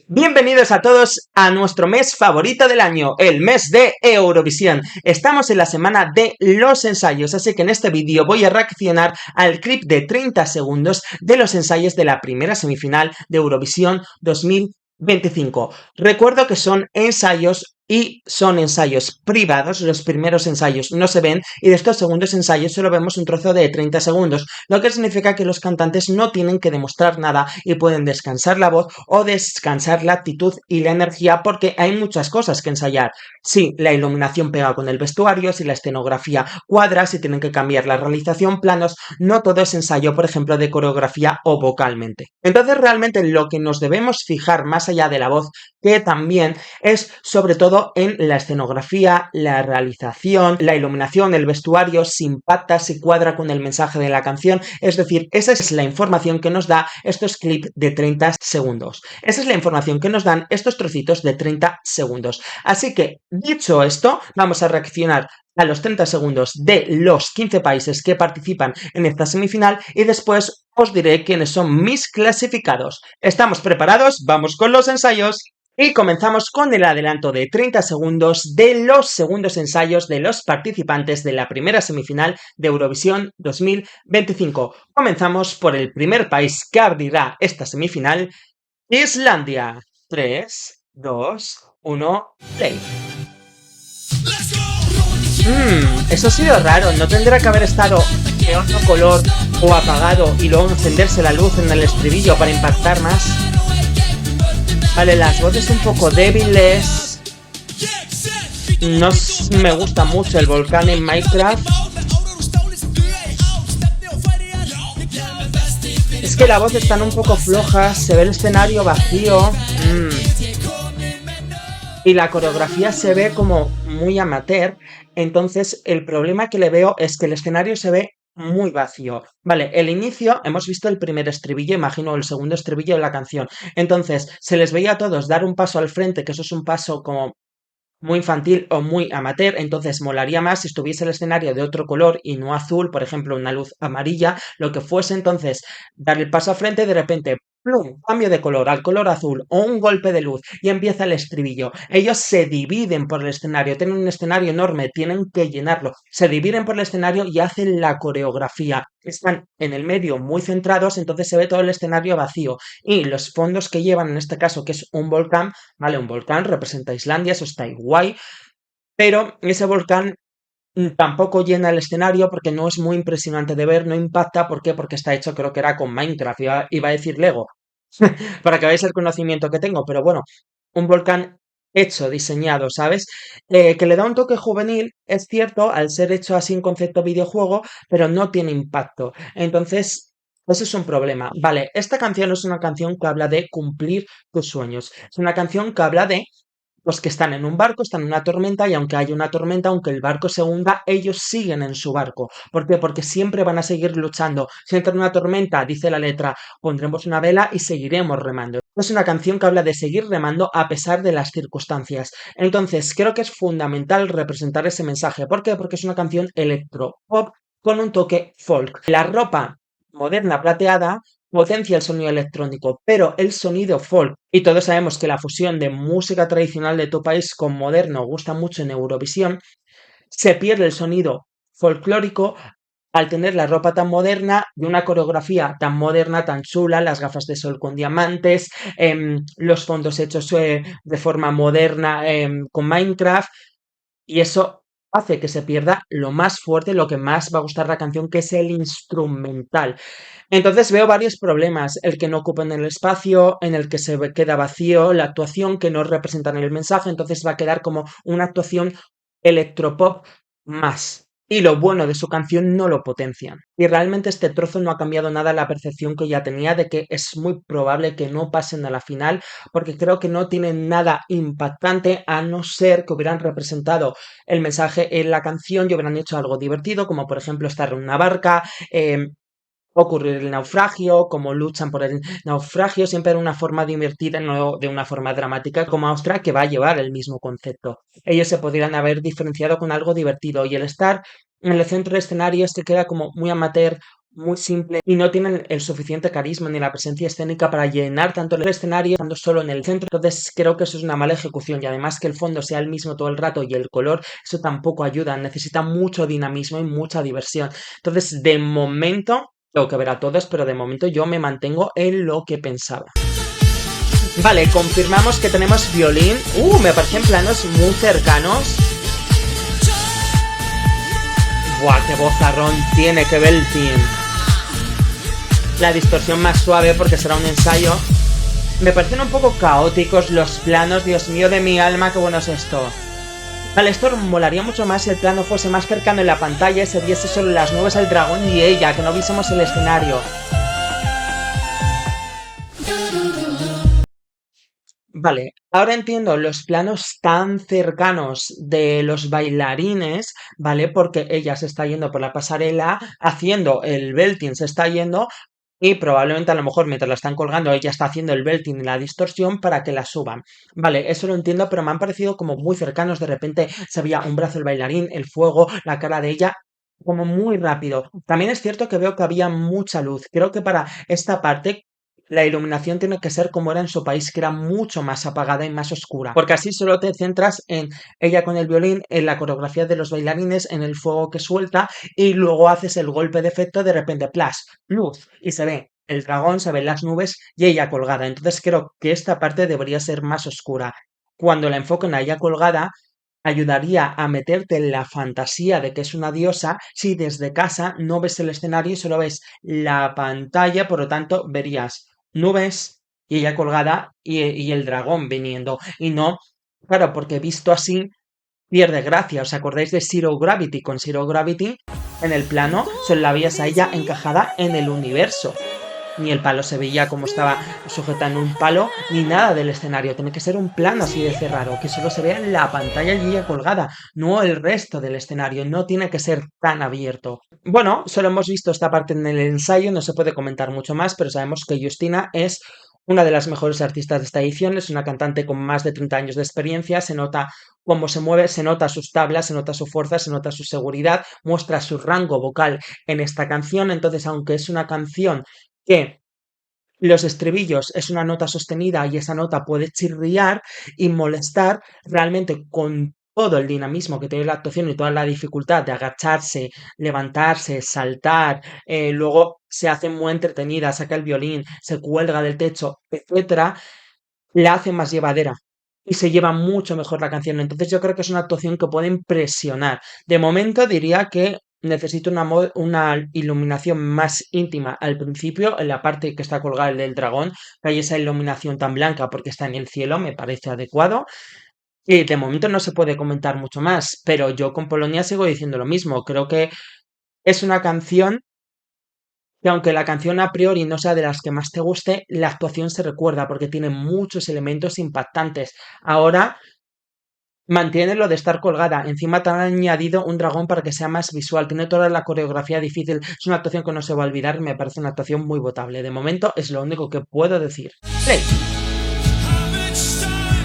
Bienvenidos a todos a nuestro mes favorito del año, el mes de Eurovisión. Estamos en la semana de los ensayos, así que en este vídeo voy a reaccionar al clip de 30 segundos de los ensayos de la primera semifinal de Eurovisión 2025. Recuerdo que son ensayos y son ensayos privados. Los primeros ensayos no se ven y de estos segundos ensayos solo vemos un trozo de 30 segundos, lo que significa que los cantantes no tienen que demostrar nada y pueden descansar la voz o descansar la actitud y la energía, porque hay muchas cosas que ensayar. Si la iluminación pega con el vestuario, si la escenografía cuadra, si tienen que cambiar la realización, planos, no todo es ensayo, por ejemplo, de coreografía o vocalmente. Entonces realmente lo que nos debemos fijar más allá de la voz, que también es sobre todo en la escenografía, la realización, la iluminación, el vestuario, si impacta, si cuadra con el mensaje de la canción. Es decir, esa es la información que nos da estos clips de 30 segundos. Esa es la información que nos dan estos trocitos de 30 segundos. Así que, dicho esto, vamos a reaccionar a los 30 segundos de los 15 países que participan en esta semifinal y después os diré quiénes son mis clasificados. ¿Estamos preparados? ¡Vamos con los ensayos! Y comenzamos con el adelanto de 30 segundos de los segundos ensayos de los participantes de la primera semifinal de Eurovisión 2025. Comenzamos por el primer país que abrirá esta semifinal, Islandia. 3, 2, 1, play. Eso ha sido raro, no tendrá que haber estado de otro color o apagado y luego encenderse la luz en el estribillo para impactar más. Vale, las voces un poco débiles. No me gusta mucho el volcán en Minecraft. Es que la voz están un poco flojas, se ve el escenario vacío. Y la coreografía se ve como muy amateur. Entonces el problema que le veo es que el escenario se ve muy vacío. Vale, el inicio, hemos visto el primer estribillo, imagino el segundo estribillo de la canción. Entonces, se les veía a todos dar un paso al frente, que eso es un paso como muy infantil o muy amateur, entonces molaría más si estuviese el escenario de otro color y no azul, por ejemplo, una luz amarilla, lo que fuese. Entonces dar el paso al frente y de repente ¡plum! Cambio de color al color azul o un golpe de luz y empieza el estribillo. Ellos se dividen por el escenario, tienen un escenario enorme, tienen que llenarlo, se dividen por el escenario y hacen la coreografía. Están en el medio muy centrados, entonces se ve todo el escenario vacío y los fondos que llevan, en este caso que es un volcán, vale, un volcán representa Islandia, eso está guay, pero ese volcán tampoco llena el escenario porque no es muy impresionante de ver, no impacta. ¿Por qué? Porque está hecho, creo que era con Minecraft, iba a decir Lego, para que veáis el conocimiento que tengo, pero bueno, un volcán hecho, diseñado, ¿sabes? Que le da un toque juvenil, es cierto, al ser hecho así en concepto videojuego, pero no tiene impacto. Entonces, eso es un problema. Vale, esta canción no es una canción que habla de cumplir tus sueños, es una canción que habla de los que están en un barco, están en una tormenta y aunque haya una tormenta, aunque el barco se hunda, ellos siguen en su barco. ¿Por qué? Porque siempre van a seguir luchando. Si entra en una tormenta, dice la letra, pondremos una vela y seguiremos remando. Es una canción que habla de seguir remando a pesar de las circunstancias. Entonces, creo que es fundamental representar ese mensaje. ¿Por qué? Porque es una canción electropop con un toque folk. La ropa moderna plateada potencia el sonido electrónico, pero el sonido folk, y todos sabemos que la fusión de música tradicional de tu país con moderno gusta mucho en Eurovisión, se pierde el sonido folclórico al tener la ropa tan moderna y una coreografía tan moderna, tan chula, las gafas de sol con diamantes, los fondos hechos de forma moderna con Minecraft, y eso hace que se pierda lo más fuerte, lo que más va a gustar la canción, que es el instrumental. Entonces veo varios problemas: el que no ocupen el espacio, en el que queda vacío, la actuación que no representan el mensaje, entonces va a quedar como una actuación electropop más. Y lo bueno de su canción no lo potencian. Y realmente este trozo no ha cambiado nada la percepción que ya tenía de que es muy probable que no pasen a la final, porque creo que no tienen nada impactante, a no ser que hubieran representado el mensaje en la canción y hubieran hecho algo divertido, como por ejemplo estar en una barca, ocurrir el naufragio, cómo luchan por el naufragio, siempre de una forma divertida, no de una forma dramática como Austria, que va a llevar el mismo concepto. Ellos se podrían haber diferenciado con algo divertido, y el estar en el centro del escenario este queda como muy amateur, muy simple y no tienen el suficiente carisma ni la presencia escénica para llenar tanto el escenario, estando solo en el centro. Entonces creo que eso es una mala ejecución y además que el fondo sea el mismo todo el rato y el color, eso tampoco ayuda. Necesita mucho dinamismo y mucha diversión. Entonces, de momento, tengo que ver a todos, pero de momento yo me mantengo en lo que pensaba. Vale, confirmamos que tenemos violín. Me parecen planos muy cercanos. Buah, qué vozarrón tiene, que belting. La distorsión más suave porque será un ensayo. Me parecen un poco caóticos los planos, Dios mío de mi alma, qué bueno es esto. Vale, esto molaría mucho más si el plano fuese más cercano en la pantalla y se viese solo las nubes, el dragón y ella, que no viésemos el escenario. Vale, ahora entiendo los planos tan cercanos de los bailarines, ¿vale? Porque ella se está yendo por la pasarela, haciendo el belting, se está yendo y probablemente a lo mejor mientras la están colgando ella está haciendo el belting y la distorsión para que la suban. Vale, eso lo entiendo, pero me han parecido como muy cercanos. De repente se veía un brazo del bailarín, el fuego, la cara de ella, como muy rápido. También es cierto que veo que había mucha luz. Creo que para esta parte la iluminación tiene que ser como era en su país, que era mucho más apagada y más oscura, porque así solo te centras en ella con el violín, en la coreografía de los bailarines, en el fuego que suelta y luego haces el golpe de efecto de repente, ¡plas! Luz y se ve el dragón, se ven las nubes y ella colgada. Entonces creo que esta parte debería ser más oscura. Cuando la enfoquen a ella colgada, ayudaría a meterte en la fantasía de que es una diosa si desde casa no ves el escenario y solo ves la pantalla, por lo tanto verías nubes y ella colgada y el dragón viniendo. Y no, claro, porque visto así pierde gracia. ¿Os acordáis de Zero Gravity? Con Zero Gravity en el plano solo la veías a ella encajada en el universo. Ni el palo se veía como estaba sujeta en un palo, ni nada del escenario. Tiene que ser un plano así de cerrado, que solo se vea en la pantalla y ella colgada, no el resto del escenario. No tiene que ser tan abierto. Bueno, solo hemos visto esta parte en el ensayo, no se puede comentar mucho más, pero sabemos que Justina es una de las mejores artistas de esta edición, es una cantante con más de 30 años de experiencia, se nota cómo se mueve, se nota sus tablas, se nota su fuerza, se nota su seguridad, muestra su rango vocal en esta canción, entonces aunque es una canción que los estribillos es una nota sostenida y esa nota puede chirriar y molestar, realmente con todo el dinamismo que tiene la actuación y toda la dificultad de agacharse, levantarse, saltar, luego se hace muy entretenida, saca el violín, se cuelga del techo, etcétera, la hace más llevadera y se lleva mucho mejor la canción. Entonces yo creo que es una actuación que puede impresionar. De momento diría que necesito una iluminación más íntima al principio, en la parte que está colgada el del dragón, que hay esa iluminación tan blanca porque está en el cielo, me parece adecuado. Y de momento no se puede comentar mucho más, pero yo con Polonia sigo diciendo lo mismo. Creo que es una canción que aunque la canción a priori no sea de las que más te guste, la actuación se recuerda porque tiene muchos elementos impactantes. Ahora mantiene lo de estar colgada, encima te han añadido un dragón para que sea más visual, tiene toda la coreografía difícil, es una actuación que no se va a olvidar, me parece una actuación muy votable. De momento es lo único que puedo decir. Play.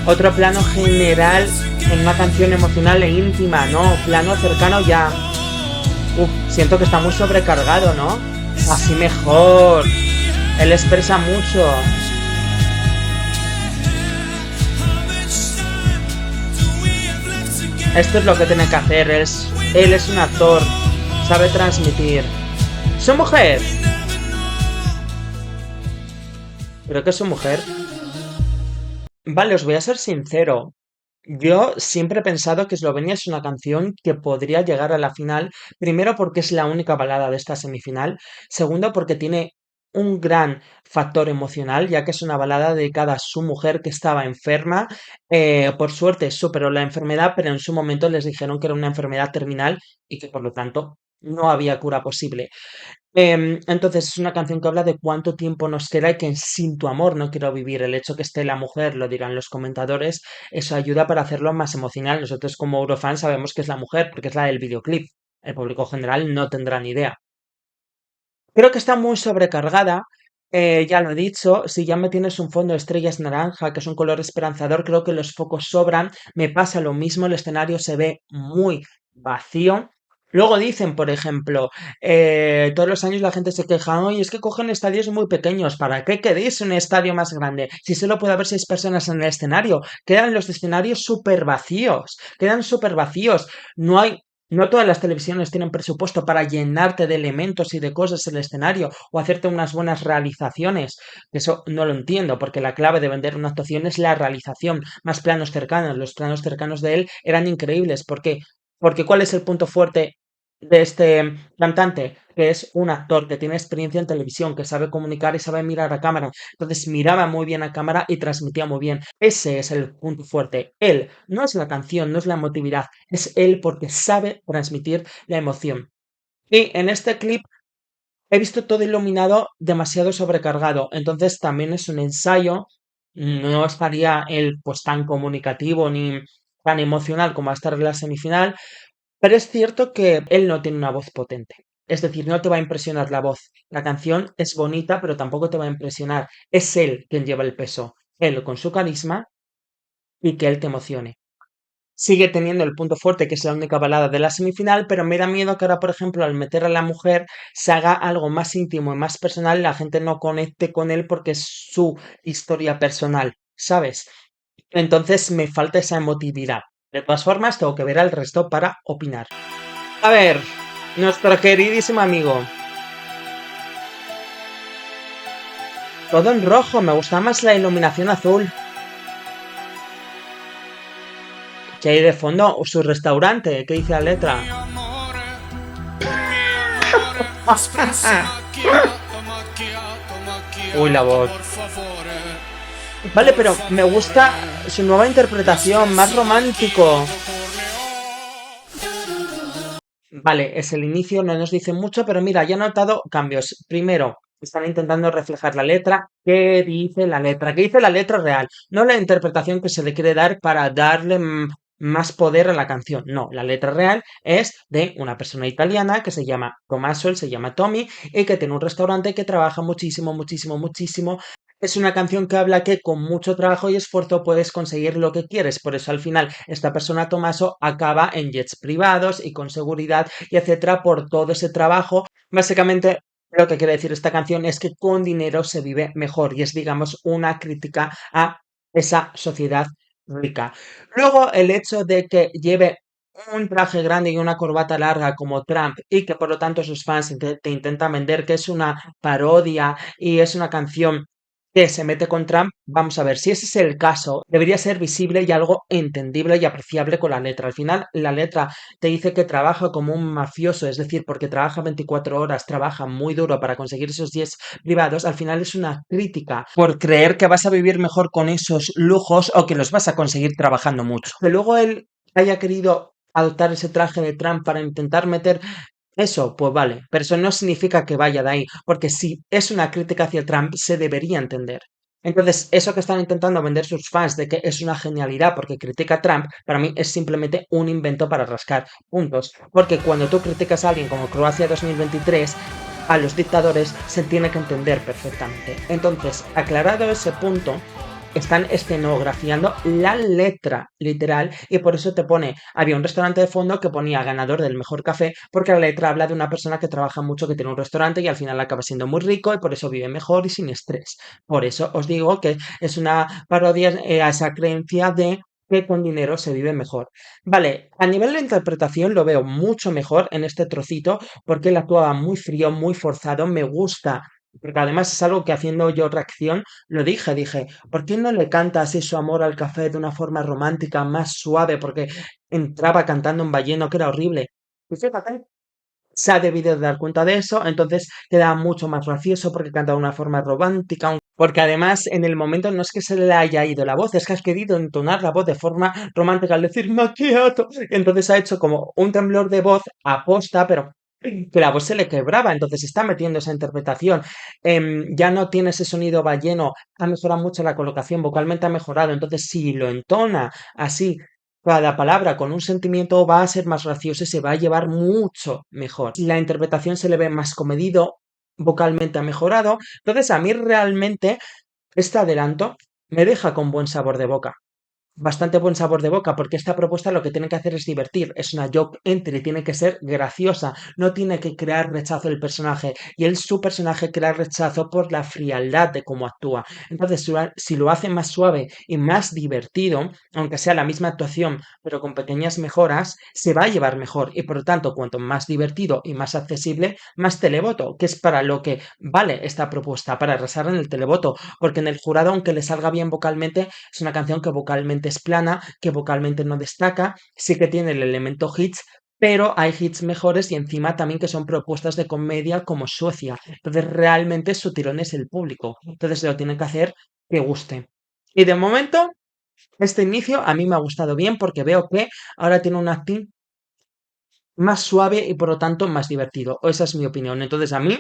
Otro plano general en una canción emocional e íntima, ¿no? Plano cercano ya. Siento que está muy sobrecargado, ¿no? Así mejor. Él expresa mucho. Esto es lo que tiene que hacer. Él es un actor. Sabe transmitir. Su mujer. Creo que es su mujer. Vale, os voy a ser sincero. Yo siempre he pensado que Eslovenia es una canción que podría llegar a la final, primero porque es la única balada de esta semifinal, segundo porque tiene un gran factor emocional, ya que es una balada dedicada a su mujer que estaba enferma. Por suerte superó la enfermedad, pero en su momento les dijeron que era una enfermedad terminal y que por lo tanto no había cura posible. Entonces es una canción que habla de cuánto tiempo nos queda y que sin tu amor no quiero vivir. El hecho que esté la mujer, lo dirán los comentadores, eso ayuda para hacerlo más emocional. Nosotros como Eurofans sabemos que es la mujer porque es la del videoclip. El público general no tendrá ni idea. Creo que está muy sobrecargada. Ya lo he dicho, si ya me tienes un fondo de estrellas naranja, que es un color esperanzador, creo que los focos sobran. Me pasa lo mismo, el escenario se ve muy vacío. Luego dicen, por ejemplo, todos los años la gente se queja, oye, es que cogen estadios muy pequeños, ¿para qué queréis un estadio más grande? Si solo puede haber 6 personas en el escenario, quedan los escenarios súper vacíos, quedan súper vacíos, no hay... No todas las televisiones tienen presupuesto para llenarte de elementos y de cosas el escenario o hacerte unas buenas realizaciones. Eso no lo entiendo, porque la clave de vender una actuación es la realización, más planos cercanos. Los planos cercanos de él eran increíbles. ¿Por qué? Porque ¿cuál es el punto fuerte de este cantante? Que es un actor que tiene experiencia en televisión, que sabe comunicar y sabe mirar a cámara. Entonces miraba muy bien a cámara y transmitía muy bien. Ese es el punto fuerte. Él, no es la canción, no es la emotividad, es él porque sabe transmitir la emoción. Y en este clip he visto todo iluminado demasiado sobrecargado, entonces también es un ensayo. No estaría él pues tan comunicativo ni tan emocional como va a estar en la semifinal, pero es cierto que él no tiene una voz potente. Es decir, no te va a impresionar la voz. La canción es bonita, pero tampoco te va a impresionar. Es él quien lleva el peso. Él con su carisma y que él te emocione. Sigue teniendo el punto fuerte, que es la única balada de la semifinal, pero me da miedo que ahora, por ejemplo, al meter a la mujer, se haga algo más íntimo y más personal y la gente no conecte con él porque es su historia personal, ¿sabes? Entonces me falta esa emotividad. De todas formas, tengo que ver al resto para opinar. A ver, nuestro queridísimo amigo. Todo en rojo, me gusta más la iluminación azul. Que hay de fondo su restaurante, ¿qué dice la letra? Uy, la voz. Vale, pero me gusta su nueva interpretación, más romántico. Vale, es el inicio, no nos dice mucho, pero mira, ya he notado cambios. Primero, están intentando reflejar la letra. ¿Qué dice la letra? ¿Qué dice la letra real? No la interpretación que se le quiere dar para darle más poder a la canción. No, la letra real es de una persona italiana que se llama Tommaso, él se llama Tommy, y que tiene un restaurante que trabaja muchísimo, muchísimo, muchísimo. Es una canción que habla que con mucho trabajo y esfuerzo puedes conseguir lo que quieres. Por eso al final esta persona, Tomaso, acaba en jets privados y con seguridad y etcétera por todo ese trabajo. Básicamente lo que quiere decir esta canción es que con dinero se vive mejor y es, digamos, una crítica a esa sociedad rica. Luego el hecho de que lleve un traje grande y una corbata larga como Trump y que por lo tanto sus fans te intentan vender que es una parodia y es una canción que se mete con Trump, vamos a ver, si ese es el caso, debería ser visible y algo entendible y apreciable con la letra. Al final, la letra te dice que trabaja como un mafioso, es decir, porque trabaja 24 horas, trabaja muy duro para conseguir esos 10 privados, al final es una crítica por creer que vas a vivir mejor con esos lujos o que los vas a conseguir trabajando mucho. Que luego él haya querido adoptar ese traje de Trump para intentar meter eso, pues vale, pero eso no significa que vaya de ahí, porque si es una crítica hacia Trump, se debería entender. Entonces, eso que están intentando vender sus fans de que es una genialidad porque critica a Trump, para mí es simplemente un invento para rascar puntos. Porque cuando tú criticas a alguien como Croacia 2023, a los dictadores se tiene que entender perfectamente. Entonces, aclarado ese punto, están escenografiando la letra literal y por eso te pone, había un restaurante de fondo que ponía ganador del mejor café porque la letra habla de una persona que trabaja mucho, que tiene un restaurante y al final acaba siendo muy rico y por eso vive mejor y sin estrés. Por eso os digo que es una parodia a esa creencia de que con dinero se vive mejor. Vale, a nivel de interpretación lo veo mucho mejor en este trocito porque él actuaba muy frío, muy forzado, me gusta. Porque además es algo que haciendo yo reacción lo dije, ¿por qué no le canta así su amor al café de una forma romántica, más suave? Porque entraba cantando un balleno que era horrible. Y fíjate, se ha debido de dar cuenta de eso, entonces queda mucho más gracioso porque canta de una forma romántica, porque además en el momento no es que se le haya ido la voz, es que has querido entonar la voz de forma romántica al decir macchiato, entonces ha hecho como un temblor de voz aposta, pero que la voz se le quebraba, entonces está metiendo esa interpretación. Ya no tiene ese sonido balleno, ha mejorado mucho la colocación, vocalmente ha mejorado, entonces si lo entona así cada palabra con un sentimiento va a ser más gracioso y se va a llevar mucho mejor. La interpretación se le ve más comedido, vocalmente ha mejorado. Entonces, a mí realmente este adelanto me deja con buen sabor de boca. bastante buen sabor de boca, porque esta propuesta lo que tiene que hacer es divertir, es una joke entry, tiene que ser graciosa, no tiene que crear rechazo el personaje, y él su personaje crea rechazo por la frialdad de cómo actúa. Entonces, si lo hace más suave y más divertido, aunque sea la misma actuación, pero con pequeñas mejoras, se va a llevar mejor, y por lo tanto, cuanto más divertido y más accesible, más televoto, que es para lo que vale esta propuesta, para arrasar en el televoto, porque en el jurado, aunque le salga bien vocalmente, es una canción que vocalmente es plana, que vocalmente no destaca, sí que tiene el elemento hits, pero hay hits mejores y encima también que son propuestas de comedia como Suecia. Entonces realmente su tirón es el público. Entonces lo tienen que hacer que guste. Y de momento, este inicio a mí me ha gustado bien porque veo que ahora tiene un acting más suave y por lo tanto más divertido. O esa es mi opinión. Entonces a mí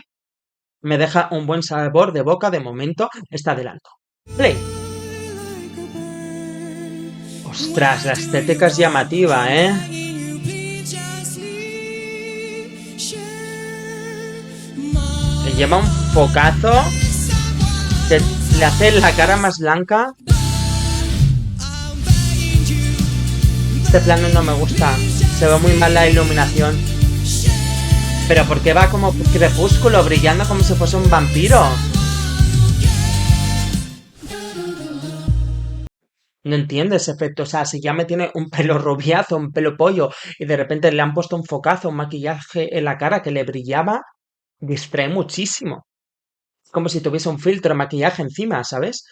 me deja un buen sabor de boca de momento este adelanto. Play. Ostras, la estética es llamativa, ¿eh? Le lleva un focazo que le hace la cara más blanca. Este plano no me gusta. Se ve muy mal la iluminación. Pero ¿por qué va como crepúsculo, brillando como si fuese un vampiro? No entiendo ese efecto. O sea, si ya me tiene un pelo rubiazo, un pelo pollo, y de repente le han puesto un focazo, un maquillaje en la cara que le brillaba, distrae muchísimo. Como si tuviese un filtro de maquillaje encima, ¿sabes?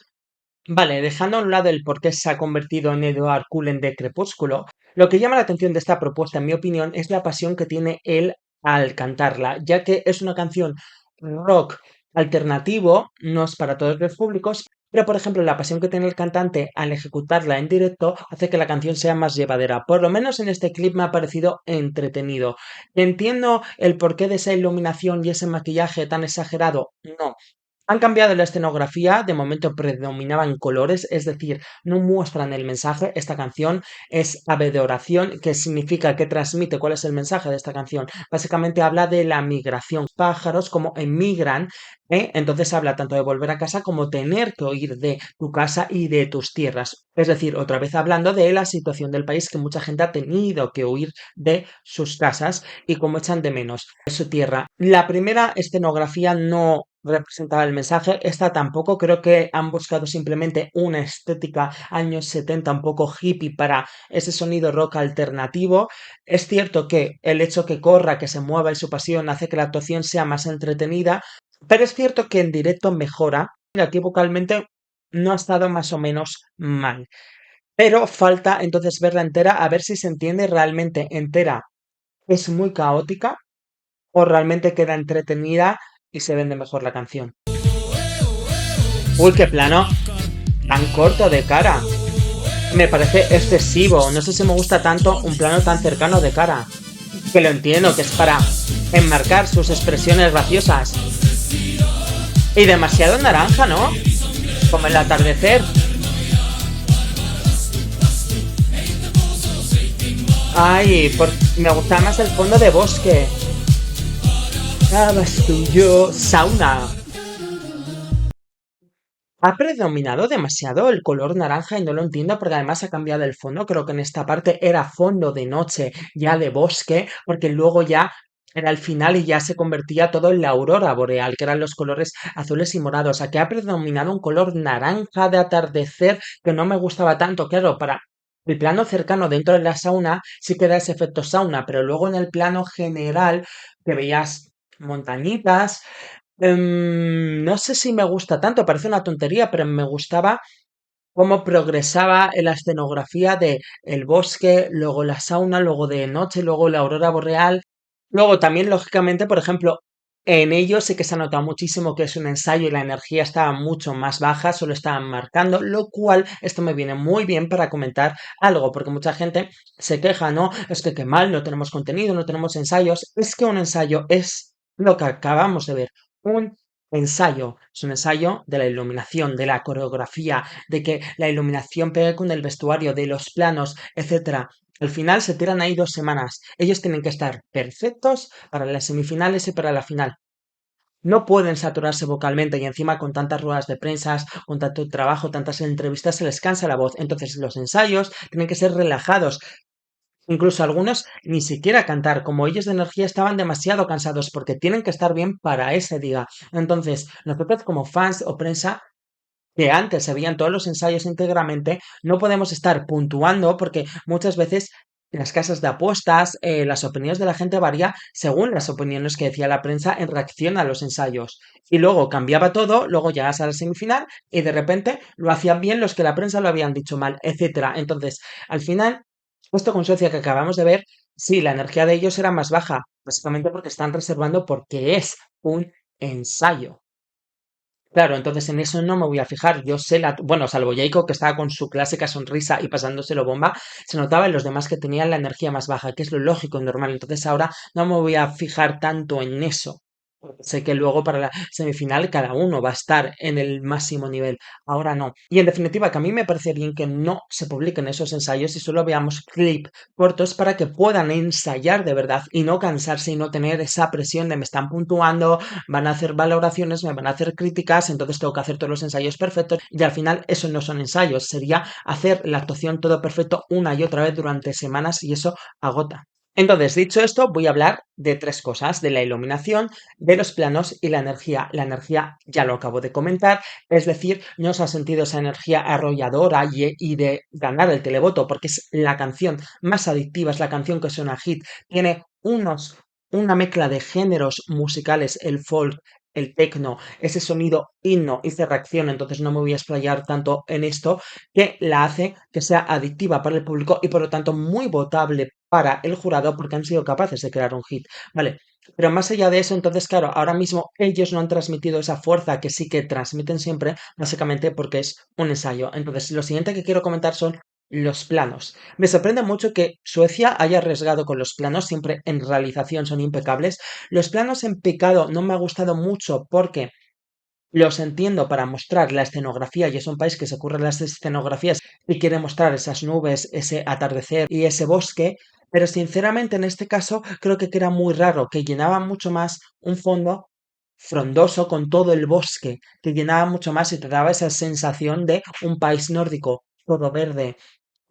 Vale, dejando a un lado el por qué se ha convertido en Edward Cullen de Crepúsculo, lo que llama la atención de esta propuesta, en mi opinión, es la pasión que tiene él al cantarla, ya que es una canción rock alternativo, no es para todos los públicos, pero por ejemplo la pasión que tiene el cantante al ejecutarla en directo hace que la canción sea más llevadera. Por lo menos en este clip me ha parecido entretenido. ¿Entiendo el porqué de esa iluminación y ese maquillaje tan exagerado? No. Han cambiado la escenografía, de momento predominaban colores, es decir, no muestran el mensaje. Esta canción es ave de oración, que significa que transmite cuál es el mensaje de esta canción. Básicamente habla de la migración, pájaros como emigran, entonces habla tanto de volver a casa como tener que huir de tu casa y de tus tierras. Es decir, otra vez hablando de la situación del país, que mucha gente ha tenido que huir de sus casas y cómo echan de menos su tierra. La primera escenografía no representaba el mensaje, esta tampoco. Creo que han buscado simplemente una estética años 70 un poco hippie para ese sonido rock alternativo. Es cierto que el hecho que corra, que se mueva y su pasión hace que la actuación sea más entretenida, pero es cierto que en directo mejora. Aquí vocalmente no ha estado más o menos mal, pero falta entonces verla entera a ver si se entiende realmente entera. Es muy caótica o realmente queda entretenida y se vende mejor la canción. Uy, qué plano tan corto de cara. Me parece excesivo. No sé si me gusta tanto un plano tan cercano de cara. Que lo entiendo, que es para enmarcar sus expresiones graciosas. Y demasiado naranja, ¿no? Como el atardecer. Ay, me gusta más el fondo de bosque. Sabes tú, yo. Sauna. Ha predominado demasiado el color naranja y no lo entiendo porque además ha cambiado el fondo. Creo que en esta parte era fondo de noche, ya de bosque, porque luego ya era el final y ya se convertía todo en la aurora boreal, que eran los colores azules y morados. Aquí ha predominado un color naranja de atardecer que no me gustaba tanto. Claro, para el plano cercano dentro de la sauna sí que da ese efecto sauna, pero luego en el plano general que veías montañitas. No sé si me gusta tanto, parece una tontería, pero me gustaba cómo progresaba en la escenografía de el bosque, luego la sauna, luego de noche, luego la aurora boreal. Luego también, lógicamente, por ejemplo, en ello sí que se ha notado muchísimo que es un ensayo y la energía estaba mucho más baja, solo estaban marcando, lo cual esto me viene muy bien para comentar algo, porque mucha gente se queja, ¿no? Es que qué mal, no tenemos contenido, no tenemos ensayos. Es que un ensayo es lo que acabamos de ver, un ensayo. Es un ensayo de la iluminación, de la coreografía, de que la iluminación pegue con el vestuario, de los planos, etcétera. Al final se tiran ahí 2 semanas. Ellos tienen que estar perfectos para las semifinales y para la final. no pueden saturarse vocalmente y encima con tantas ruedas de prensa, con tanto trabajo, tantas entrevistas, se les cansa la voz. Entonces los ensayos tienen que ser relajados. Incluso algunos ni siquiera cantar, como ellos de energía estaban demasiado cansados porque tienen que estar bien para ese día. Entonces, nosotros como fans o prensa que antes se veían todos los ensayos íntegramente, no podemos estar puntuando porque muchas veces las casas de apuestas, las opiniones de la gente varía según las opiniones que decía la prensa en reacción a los ensayos. Y luego cambiaba todo, luego llegas a la semifinal y de repente lo hacían bien los que la prensa lo habían dicho mal, etcétera. Entonces, al final, esto con Suecia que acabamos de ver, sí, la energía de ellos era más baja, básicamente porque están reservando porque es un ensayo. Claro, entonces en eso no me voy a fijar. Yo sé bueno, salvo Jacob que estaba con su clásica sonrisa y pasándoselo bomba, se notaba en los demás que tenían la energía más baja, que es lo lógico y normal. Entonces ahora no me voy a fijar tanto en eso. Porque sé que luego para la semifinal cada uno va a estar en el máximo nivel. Ahora no. Y en definitiva, que a mí me parece bien que no se publiquen esos ensayos y solo veamos clip cortos para que puedan ensayar de verdad y no cansarse y no tener esa presión de me están puntuando, van a hacer valoraciones, me van a hacer críticas, entonces tengo que hacer todos los ensayos perfectos y al final eso no son ensayos, sería hacer la actuación todo perfecto una y otra vez durante semanas y eso agota. Entonces, dicho esto, voy a hablar de tres cosas, de la iluminación, de los planos y la energía. La energía ya lo acabo de comentar, es decir, no os ha sentido esa energía arrolladora y de ganar el televoto, porque es la canción más adictiva, es la canción que suena hit, tiene una mezcla de géneros musicales, el folk, el techno, ese sonido himno hice reacción, entonces no me voy a explayar tanto en esto, que la hace que sea adictiva para el público y por lo tanto muy votable para el jurado porque han sido capaces de crear un hit. Vale, pero más allá de eso, entonces, claro, ahora mismo ellos no han transmitido esa fuerza que sí que transmiten siempre, básicamente porque es un ensayo. Entonces, lo siguiente que quiero comentar son los planos. Me sorprende mucho que Suecia haya arriesgado con los planos, siempre en realización son impecables. Los planos en picado no me ha gustado mucho porque los entiendo para mostrar la escenografía y es un país que se ocurre las escenografías y quiere mostrar esas nubes, ese atardecer y ese bosque, pero sinceramente en este caso creo que era muy raro, que llenaba mucho más un fondo frondoso con todo el bosque, que llenaba mucho más y te daba esa sensación de un país nórdico, todo verde,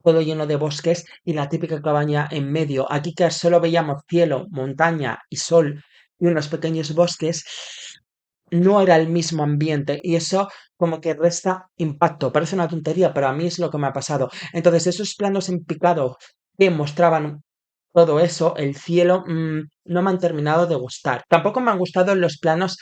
todo lleno de bosques y la típica cabaña en medio. Aquí que solo veíamos cielo, montaña y sol y unos pequeños bosques, no era el mismo ambiente y eso como que resta impacto. Parece una tontería, pero a mí es lo que me ha pasado. Entonces, esos planos en picado que mostraban todo eso, el cielo, no me han terminado de gustar. Tampoco me han gustado los planos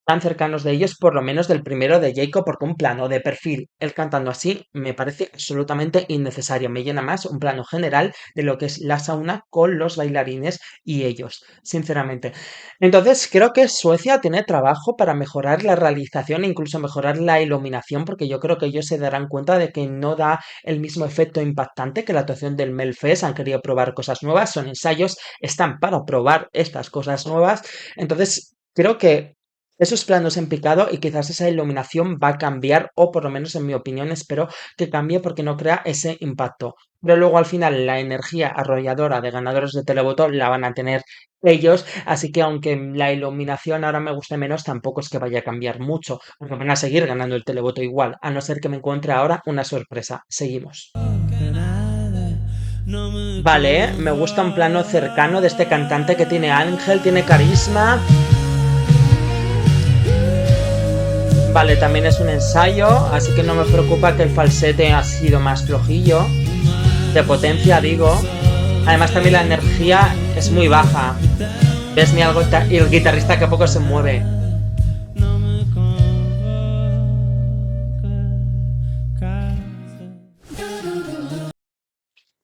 tan cercanos de ellos, por lo menos del primero de Jacob, porque un plano de perfil, él cantando así, me parece absolutamente innecesario. Me llena más un plano general de lo que es la sauna con los bailarines y ellos, sinceramente. Entonces, creo que Suecia tiene trabajo para mejorar la realización e incluso mejorar la iluminación, porque yo creo que ellos se darán cuenta de que no da el mismo efecto impactante que la actuación del Melfest. Han querido probar cosas nuevas, son ensayos, están para probar estas cosas nuevas. Entonces, creo que esos planos en picado y quizás esa iluminación va a cambiar, o por lo menos en mi opinión espero que cambie porque no crea ese impacto. Pero luego al final la energía arrolladora de ganadores de televoto la van a tener ellos, así que aunque la iluminación ahora me guste menos, tampoco es que vaya a cambiar mucho, porque van a seguir ganando el televoto igual, a no ser que me encuentre ahora una sorpresa. Seguimos. Vale, me gusta un plano cercano de este cantante que tiene ángel, tiene carisma. Vale, también es un ensayo, así que no me preocupa que el falsete ha sido más flojillo. De potencia, digo. Además también la energía es muy baja. ¿Ves ni algo? Y el guitarrista que a poco se mueve.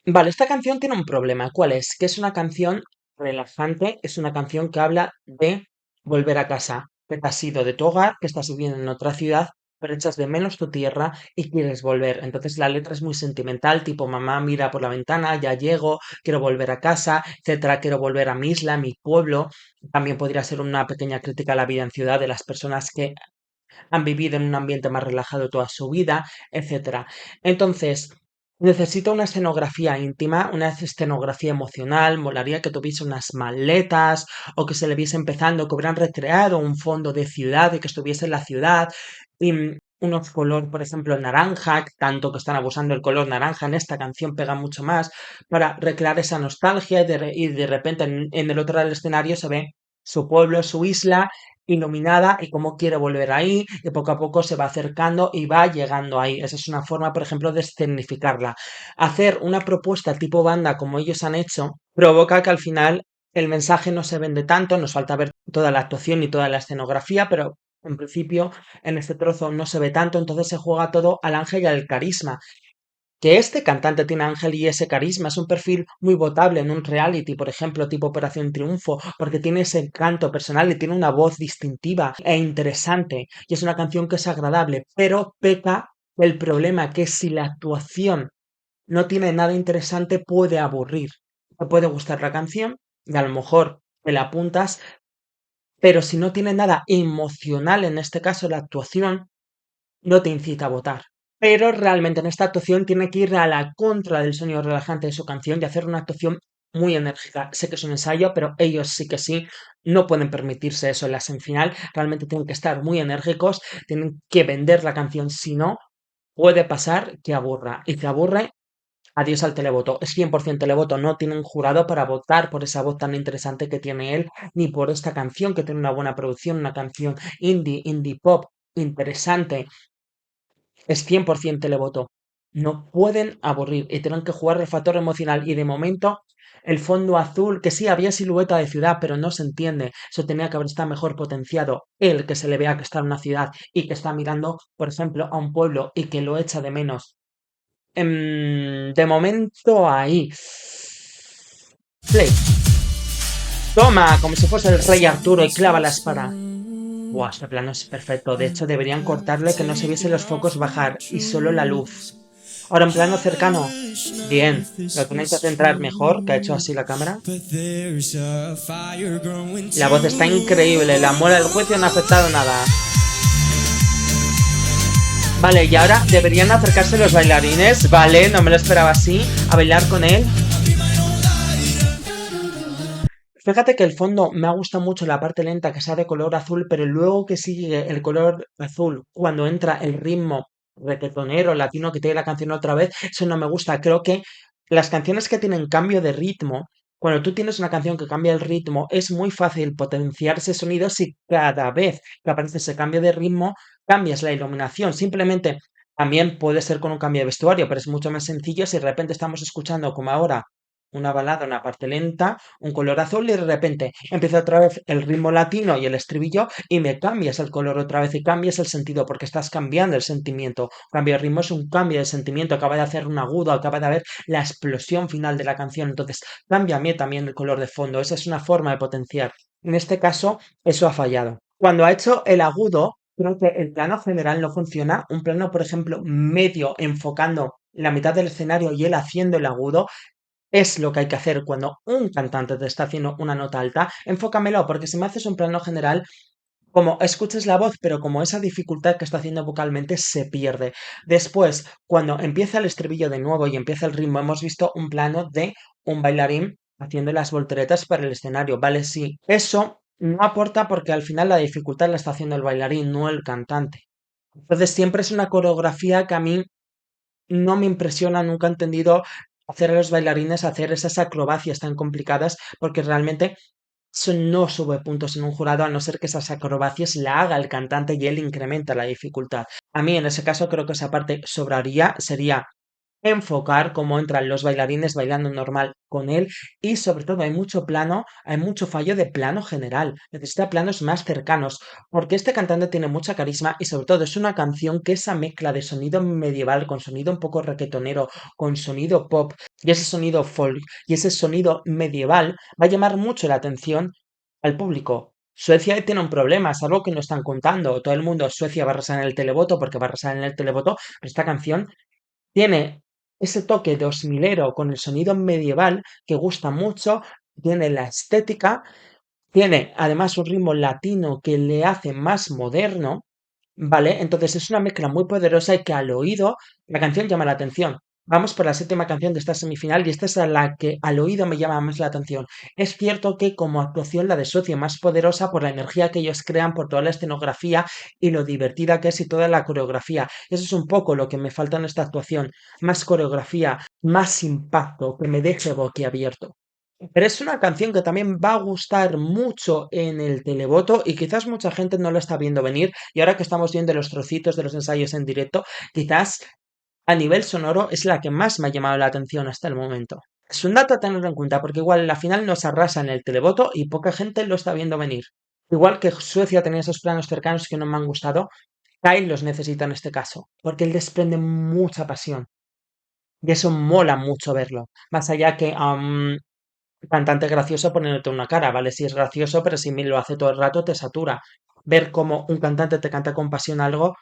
Vale, esta canción tiene un problema. ¿Cuál es? Que es una canción relajante, es una canción que habla de volver a casa, que te has ido de tu hogar, que estás viviendo en otra ciudad, pero echas de menos tu tierra y quieres volver. Entonces la letra es muy sentimental, tipo mamá mira por la ventana, ya llego, quiero volver a casa, etcétera, quiero volver a mi isla, a mi pueblo. También podría ser una pequeña crítica a la vida en ciudad de las personas que han vivido en un ambiente más relajado toda su vida, etcétera. Entonces, Necesito una escenografía íntima, una escenografía emocional. Molaría que tuviese unas maletas o que se le viese empezando, que hubieran recreado un fondo de ciudad y que estuviese en la ciudad. Y unos color, por ejemplo, naranja, tanto que están abusando del color naranja en esta canción pega mucho más para recrear esa nostalgia y de repente en el otro lado del escenario se ve su pueblo, su isla iluminada y cómo quiere volver ahí y poco a poco se va acercando y va llegando ahí. Esa es una forma, por ejemplo, de escenificarla. Hacer una propuesta tipo banda como ellos han hecho provoca que al final el mensaje no se vende tanto, nos falta ver toda la actuación y toda la escenografía, pero en principio en este trozo no se ve tanto, entonces se juega todo al ángel y al carisma. Que este cantante tiene ángel y ese carisma es un perfil muy votable en un reality, por ejemplo, tipo Operación Triunfo, porque tiene ese encanto personal y tiene una voz distintiva e interesante. Y es una canción que es agradable, pero peca el problema que si la actuación no tiene nada interesante puede aburrir. Te puede gustar la canción y a lo mejor te la apuntas, pero si no tiene nada emocional, en este caso la actuación, no te incita a votar. Pero realmente en esta actuación tiene que ir a la contra del sonido relajante de su canción y hacer una actuación muy enérgica. Sé que es un ensayo, pero ellos sí que sí no pueden permitirse eso en la semifinal. Realmente tienen que estar muy enérgicos, tienen que vender la canción, si no, puede pasar que aburra. Y que aburre, adiós al televoto. Es 100% televoto, no tienen jurado para votar por esa voz tan interesante que tiene él, ni por esta canción que tiene una buena producción, una canción indie pop interesante, es 100% televoto. No pueden aburrir y tienen que jugar el factor emocional. Y de momento, el fondo azul, que sí había silueta de ciudad, pero no se entiende. Eso tenía que haber estado mejor potenciado. El que se le vea que está en una ciudad y que está mirando, por ejemplo, a un pueblo y que lo echa de menos. De momento ahí. Play. Toma, como si fuese el rey Arturo y clava la espada. Buah, este plano es perfecto. De hecho, deberían cortarle que no se viesen los focos bajar y solo la luz. Ahora en plano cercano. Bien. Lo tenéis que centrar mejor, que ha hecho así la cámara. La voz está increíble. La muela del juicio no ha afectado nada. Vale, y ahora deberían acercarse los bailarines. Vale, no me lo esperaba así. A bailar con él. Fíjate que el fondo me ha gustado mucho la parte lenta que sea de color azul, pero luego que sigue el color azul cuando entra el ritmo reggaetonero latino que tiene la canción otra vez, eso no me gusta. Creo que las canciones que tienen cambio de ritmo, cuando tú tienes una canción que cambia el ritmo, es muy fácil potenciar ese sonido si cada vez que aparece ese cambio de ritmo cambias la iluminación. Simplemente también puede ser con un cambio de vestuario, pero es mucho más sencillo si de repente estamos escuchando como ahora una balada, una parte lenta, un color azul y de repente empieza otra vez el ritmo latino y el estribillo y me cambias el color otra vez y cambias el sentido porque estás cambiando el sentimiento. Cambio de ritmo es un cambio de sentimiento, acaba de hacer un agudo, acaba de haber la explosión final de la canción, entonces cámbiame también el color de fondo, esa es una forma de potenciar. En este caso, eso ha fallado. Cuando ha hecho el agudo, creo que el plano general no funciona. Un plano, por ejemplo, medio enfocando la mitad del escenario y él haciendo el agudo, es lo que hay que hacer cuando un cantante te está haciendo una nota alta. Enfócamelo, porque si me haces un plano general, como escuches la voz, pero como esa dificultad que está haciendo vocalmente se pierde. Después, cuando empieza el estribillo de nuevo y empieza el ritmo, hemos visto un plano de un bailarín haciendo las volteretas para el escenario. Vale, sí. Eso no aporta porque al final la dificultad la está haciendo el bailarín, no el cantante. Entonces siempre es una coreografía que a mí no me impresiona, nunca he entendido hacer a los bailarines hacer esas acrobacias tan complicadas, porque realmente eso no sube puntos en un jurado, a no ser que esas acrobacias la haga el cantante y él incrementa la dificultad. A mí en ese caso creo que esa parte sobraría, sería enfocar cómo entran los bailarines bailando normal con él y sobre todo hay mucho plano, hay mucho fallo de plano general, necesita planos más cercanos, porque este cantante tiene mucha carisma y sobre todo es una canción que esa mezcla de sonido medieval con sonido un poco reggaetonero, con sonido pop y ese sonido folk y ese sonido medieval va a llamar mucho la atención al público. Suecia tiene un problema, es algo que no están contando. Todo el mundo, Suecia va a arrasar en el televoto porque va a arrasar en el televoto, pero esta canción tiene ese toque 2000ero con el sonido medieval que gusta mucho, tiene la estética, tiene además un ritmo latino que le hace más moderno, ¿vale? Entonces es una mezcla muy poderosa y que al oído la canción llama la atención. Vamos por la séptima canción de esta semifinal y esta es a la que al oído me llama más la atención. Es cierto que como actuación la de Socio más poderosa por la energía que ellos crean, por toda la escenografía y lo divertida que es y toda la coreografía. Eso es un poco lo que me falta en esta actuación. Más coreografía, más impacto, que me deje boquiabierto. Pero es una canción que también va a gustar mucho en el televoto y quizás mucha gente no lo está viendo venir. Y ahora que estamos viendo los trocitos de los ensayos en directo, quizás a nivel sonoro es la que más me ha llamado la atención hasta el momento. Es un dato a tener en cuenta porque igual la final nos arrasa en el televoto y poca gente lo está viendo venir. Igual que Suecia tenía esos planos cercanos que no me han gustado, Kyle los necesita en este caso, porque él desprende mucha pasión y eso mola mucho verlo. Más allá que a un cantante gracioso poniéndote una cara, ¿vale? Si es gracioso, pero si me lo hace todo el rato te satura. Ver cómo un cantante te canta con pasión algo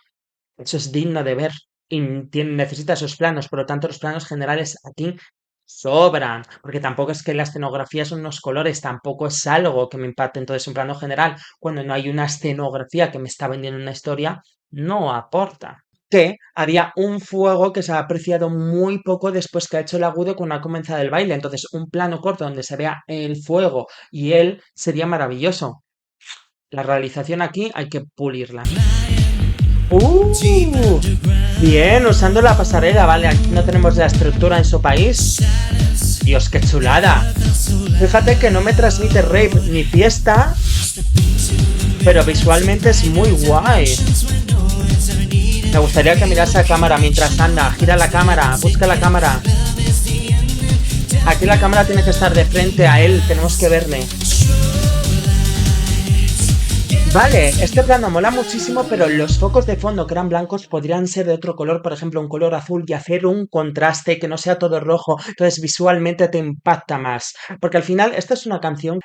eso es digno de ver y necesita esos planos, por lo tanto los planos generales aquí sobran, porque tampoco es que la escenografía son unos colores, tampoco es algo que me impacte. Entonces un plano general, cuando no hay una escenografía que me está vendiendo una historia, no aporta. Que había un fuego que se ha apreciado muy poco después que ha hecho el agudo con la comenzada del baile. Entonces un plano corto donde se vea el fuego y él sería maravilloso. La realización aquí hay que pulirla. ¡Uh! Bien, usando la pasarela, vale, aquí no tenemos la estructura en su país. Dios, qué chulada. Fíjate que no me transmite rave ni fiesta, pero visualmente es muy guay. Me gustaría que mirase a cámara mientras anda. Gira la cámara, busca la cámara. Aquí la cámara tiene que estar de frente a él, tenemos que verle. Vale, este plano mola muchísimo, pero los focos de fondo que eran blancos podrían ser de otro color, por ejemplo, un color azul y hacer un contraste que no sea todo rojo, entonces visualmente te impacta más. Porque al final esta es una canción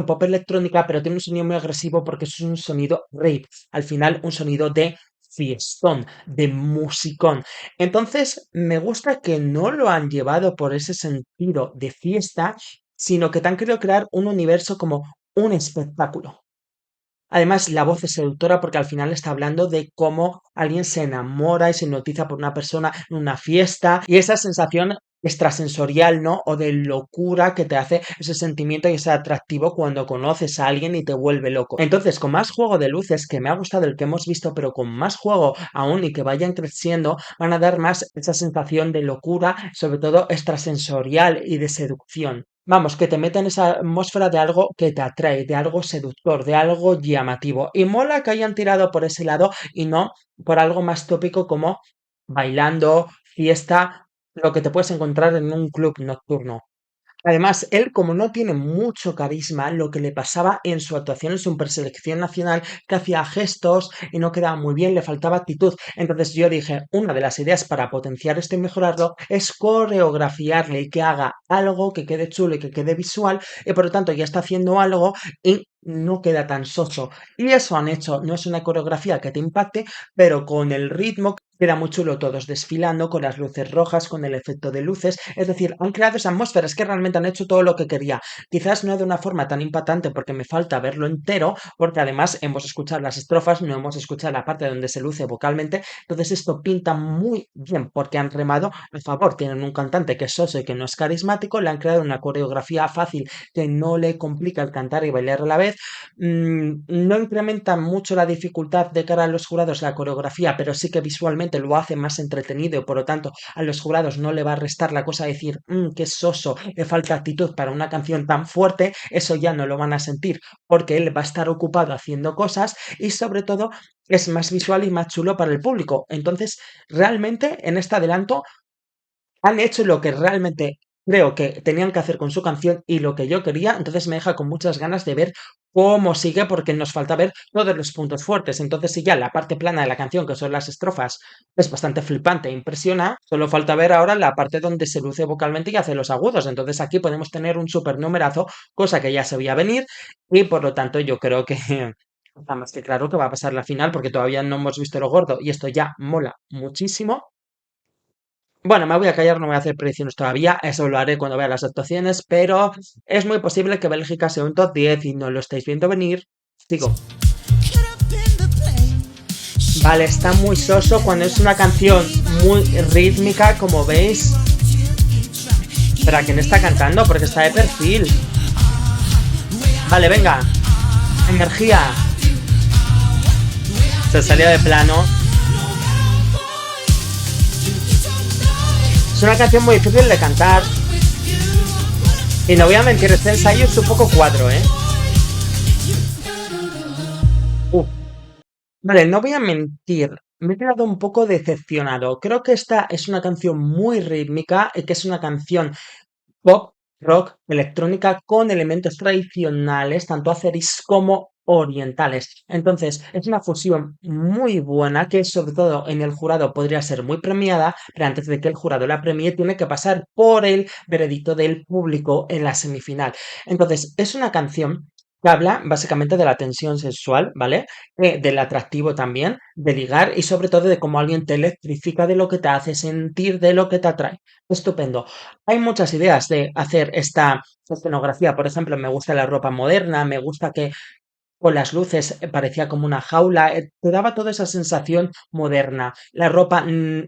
pop electrónica, pero tiene un sonido muy agresivo porque es un sonido rave, al final un sonido de fiestón, de musicón. Entonces, me gusta que no lo han llevado por ese sentido de fiesta, sino que te han querido crear un universo como un espectáculo. Además, la voz es seductora porque al final está hablando de cómo alguien se enamora y se hipnotiza por una persona en una fiesta y esa sensación extrasensorial, ¿no? O de locura que te hace ese sentimiento y ese atractivo cuando conoces a alguien y te vuelve loco. Entonces, con más juego de luces, que me ha gustado el que hemos visto, pero con más juego aún y que vayan creciendo, van a dar más esa sensación de locura, sobre todo extrasensorial y de seducción. Vamos, que te mete en esa atmósfera de algo que te atrae, de algo seductor, de algo llamativo. Y mola que hayan tirado por ese lado y no por algo más tópico como bailando, fiesta, lo que te puedes encontrar en un club nocturno. Además, él, como no tiene mucho carisma, lo que le pasaba en su actuación en su preselección nacional, que hacía gestos y no quedaba muy bien, le faltaba actitud. Entonces yo dije, una de las ideas para potenciar esto y mejorarlo es coreografiarle y que haga algo que quede chulo y que quede visual, y por lo tanto ya está haciendo algo y no queda tan soso. Y eso han hecho, no es una coreografía que te impacte, pero con el ritmo queda muy chulo todos desfilando con las luces rojas, con el efecto de luces. Es decir, han creado esa atmósfera, es que realmente han hecho todo lo que quería. Quizás no de una forma tan impactante porque me falta verlo entero, porque además hemos escuchado las estrofas, no hemos escuchado la parte donde se luce vocalmente. Entonces esto pinta muy bien porque han remado a favor. Tienen un cantante que es soso y que no es carismático, le han creado una coreografía fácil que no le complica el cantar y bailar a la vez. No incrementa mucho la dificultad de cara a los jurados la coreografía, pero sí que visualmente lo hace más entretenido y por lo tanto a los jurados no le va a restar la cosa de decir, qué soso, le falta actitud para una canción tan fuerte, eso ya no lo van a sentir porque él va a estar ocupado haciendo cosas y sobre todo es más visual y más chulo para el público. Entonces, realmente en este adelanto han hecho lo que realmente creo que tenían que hacer con su canción y lo que yo quería, entonces me deja con muchas ganas de ver cómo sigue porque nos falta ver todos los puntos fuertes. Entonces, si ya la parte plana de la canción, que son las estrofas, es bastante flipante e impresiona, solo falta ver ahora la parte donde se luce vocalmente y hace los agudos. Entonces aquí podemos tener un super numerazo, cosa que ya se veía venir y por lo tanto yo creo que está más que claro que va a pasar la final porque todavía no hemos visto lo gordo y esto ya mola muchísimo. Bueno, me voy a callar, no voy a hacer predicciones todavía, eso lo haré cuando vea las actuaciones, pero es muy posible que Bélgica sea un top 10 y no lo estáis viendo venir. Sigo. Vale, está muy soso cuando es una canción muy rítmica, como veis. ¿Pero a quién está cantando? Porque está de perfil. Vale, venga. Energía. Se salió de plano. Es una canción muy difícil de cantar. Y no voy a mentir, este ensayo es un poco cuadro, ¿eh? Uh, Vale, no voy a mentir. Me he quedado un poco decepcionado. Creo que esta es una canción muy rítmica y que es una canción pop, rock, electrónica con elementos tradicionales, tanto azeris como orientales. Entonces, es una fusión muy buena que sobre todo en el jurado podría ser muy premiada, pero antes de que el jurado la premie tiene que pasar por el veredicto del público en la semifinal. Entonces, es una canción que habla básicamente de la tensión sexual, ¿vale? Del atractivo también, de ligar y sobre todo de cómo alguien te electrifica, de lo que te hace sentir, de lo que te atrae. Estupendo. Hay muchas ideas de hacer esta escenografía. Por ejemplo, me gusta la ropa moderna, me gusta que con las luces parecía como una jaula, te daba toda esa sensación moderna. La ropa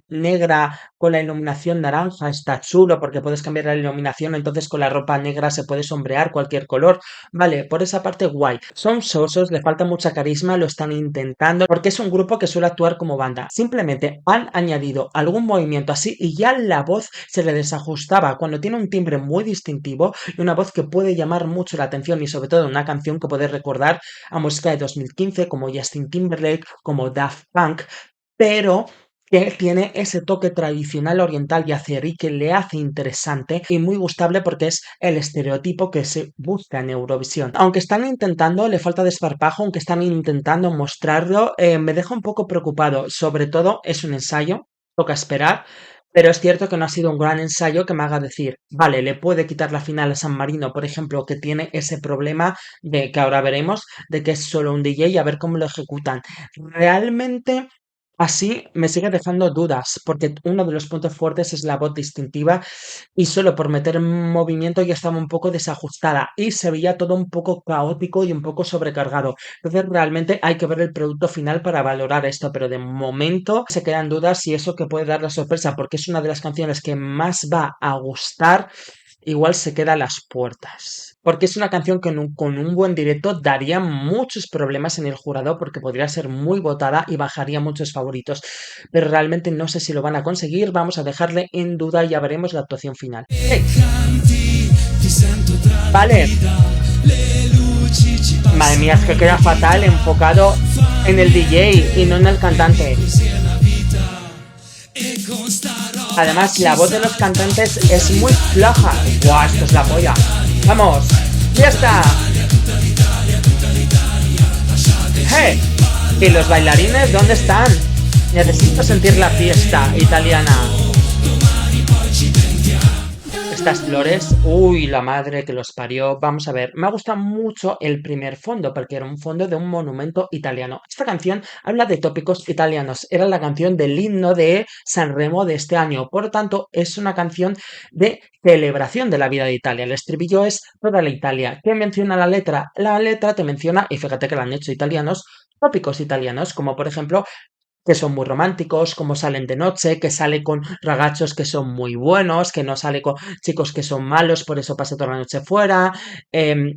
negra con la iluminación naranja está chulo porque puedes cambiar la iluminación, entonces con la ropa negra se puede sombrear cualquier color. Vale, por esa parte guay. Son sosos, le falta mucha carisma, lo están intentando porque es un grupo que suele actuar como banda. Simplemente han añadido algún movimiento así y ya la voz se le desajustaba cuando tiene un timbre muy distintivo y una voz que puede llamar mucho la atención y sobre todo una canción que puedes recordar a música de 2015 como Justin Timberlake, como Daft Punk, pero que tiene ese toque tradicional oriental y azerí que le hace interesante y muy gustable porque es el estereotipo que se busca en Eurovisión. Aunque están intentando, le falta desparpajo, aunque están intentando mostrarlo, me deja un poco preocupado. Sobre todo es un ensayo, toca esperar, pero es cierto que no ha sido un gran ensayo que me haga decir, vale, le puede quitar la final a San Marino, por ejemplo, que tiene ese problema de que ahora veremos, de que es solo un DJ y a ver cómo lo ejecutan. Realmente así me sigue dejando dudas, porque uno de los puntos fuertes es la voz distintiva y solo por meter movimiento ya estaba un poco desajustada y se veía todo un poco caótico y un poco sobrecargado. Entonces realmente hay que ver el producto final para valorar esto, pero de momento se quedan dudas si eso que puede dar la sorpresa, porque es una de las canciones que más va a gustar, igual se queda a las puertas. Porque es una canción que con un buen directo daría muchos problemas en el jurado porque podría ser muy votada y bajaría muchos favoritos. Pero realmente no sé si lo van a conseguir. Vamos a dejarle en duda y ya veremos la actuación final. ¡Hey! Vale. Madre mía, es que queda fatal enfocado en el DJ y no en el cantante. Además, la voz de los cantantes es muy floja. ¡Guau! Esto es la polla. ¡Vamos! ¡Fiesta! ¡Hey! ¿Y los bailarines dónde están? Necesito sentir la fiesta italiana. Estas flores, uy, la madre que los parió. Vamos a ver, me ha gustado mucho el primer fondo, porque era un fondo de un monumento italiano. Esta canción habla de tópicos italianos. Era la canción del himno de Sanremo de este año. Por lo tanto, es una canción de celebración de la vida de Italia. El estribillo es toda la Italia. ¿Qué menciona la letra? La letra te menciona, y fíjate que la han hecho italianos, tópicos italianos, como por ejemplo que son muy románticos, como salen de noche, que sale con ragazos que son muy buenos, que no sale con chicos que son malos, por eso pasa toda la noche fuera,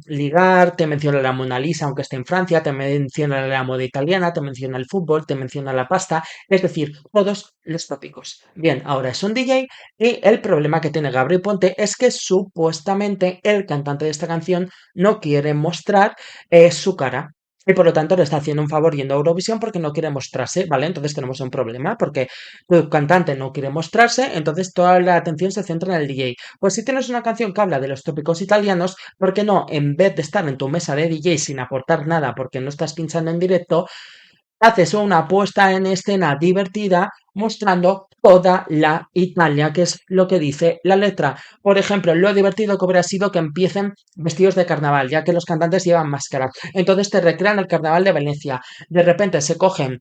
ligar, te menciona la Mona Lisa, aunque esté en Francia, te menciona la moda italiana, te menciona el fútbol, te menciona la pasta, es decir, todos los tópicos. Bien, ahora es un DJ y el problema que tiene Gabriel Ponte es que supuestamente el cantante de esta canción no quiere mostrar su cara. Y por lo tanto le está haciendo un favor yendo a Eurovisión porque no quiere mostrarse, ¿vale? Entonces tenemos un problema porque tu cantante no quiere mostrarse, entonces toda la atención se centra en el DJ. Pues si tienes una canción que habla de los tópicos italianos, ¿por qué no, en vez de estar en tu mesa de DJ sin aportar nada porque no estás pinchando en directo, haces una puesta en escena divertida mostrando toda la Italia, que es lo que dice la letra? Por ejemplo, lo divertido que hubiera sido que empiecen vestidos de carnaval, ya que los cantantes llevan máscaras. Entonces te recrean el carnaval de Venecia. De repente se cogen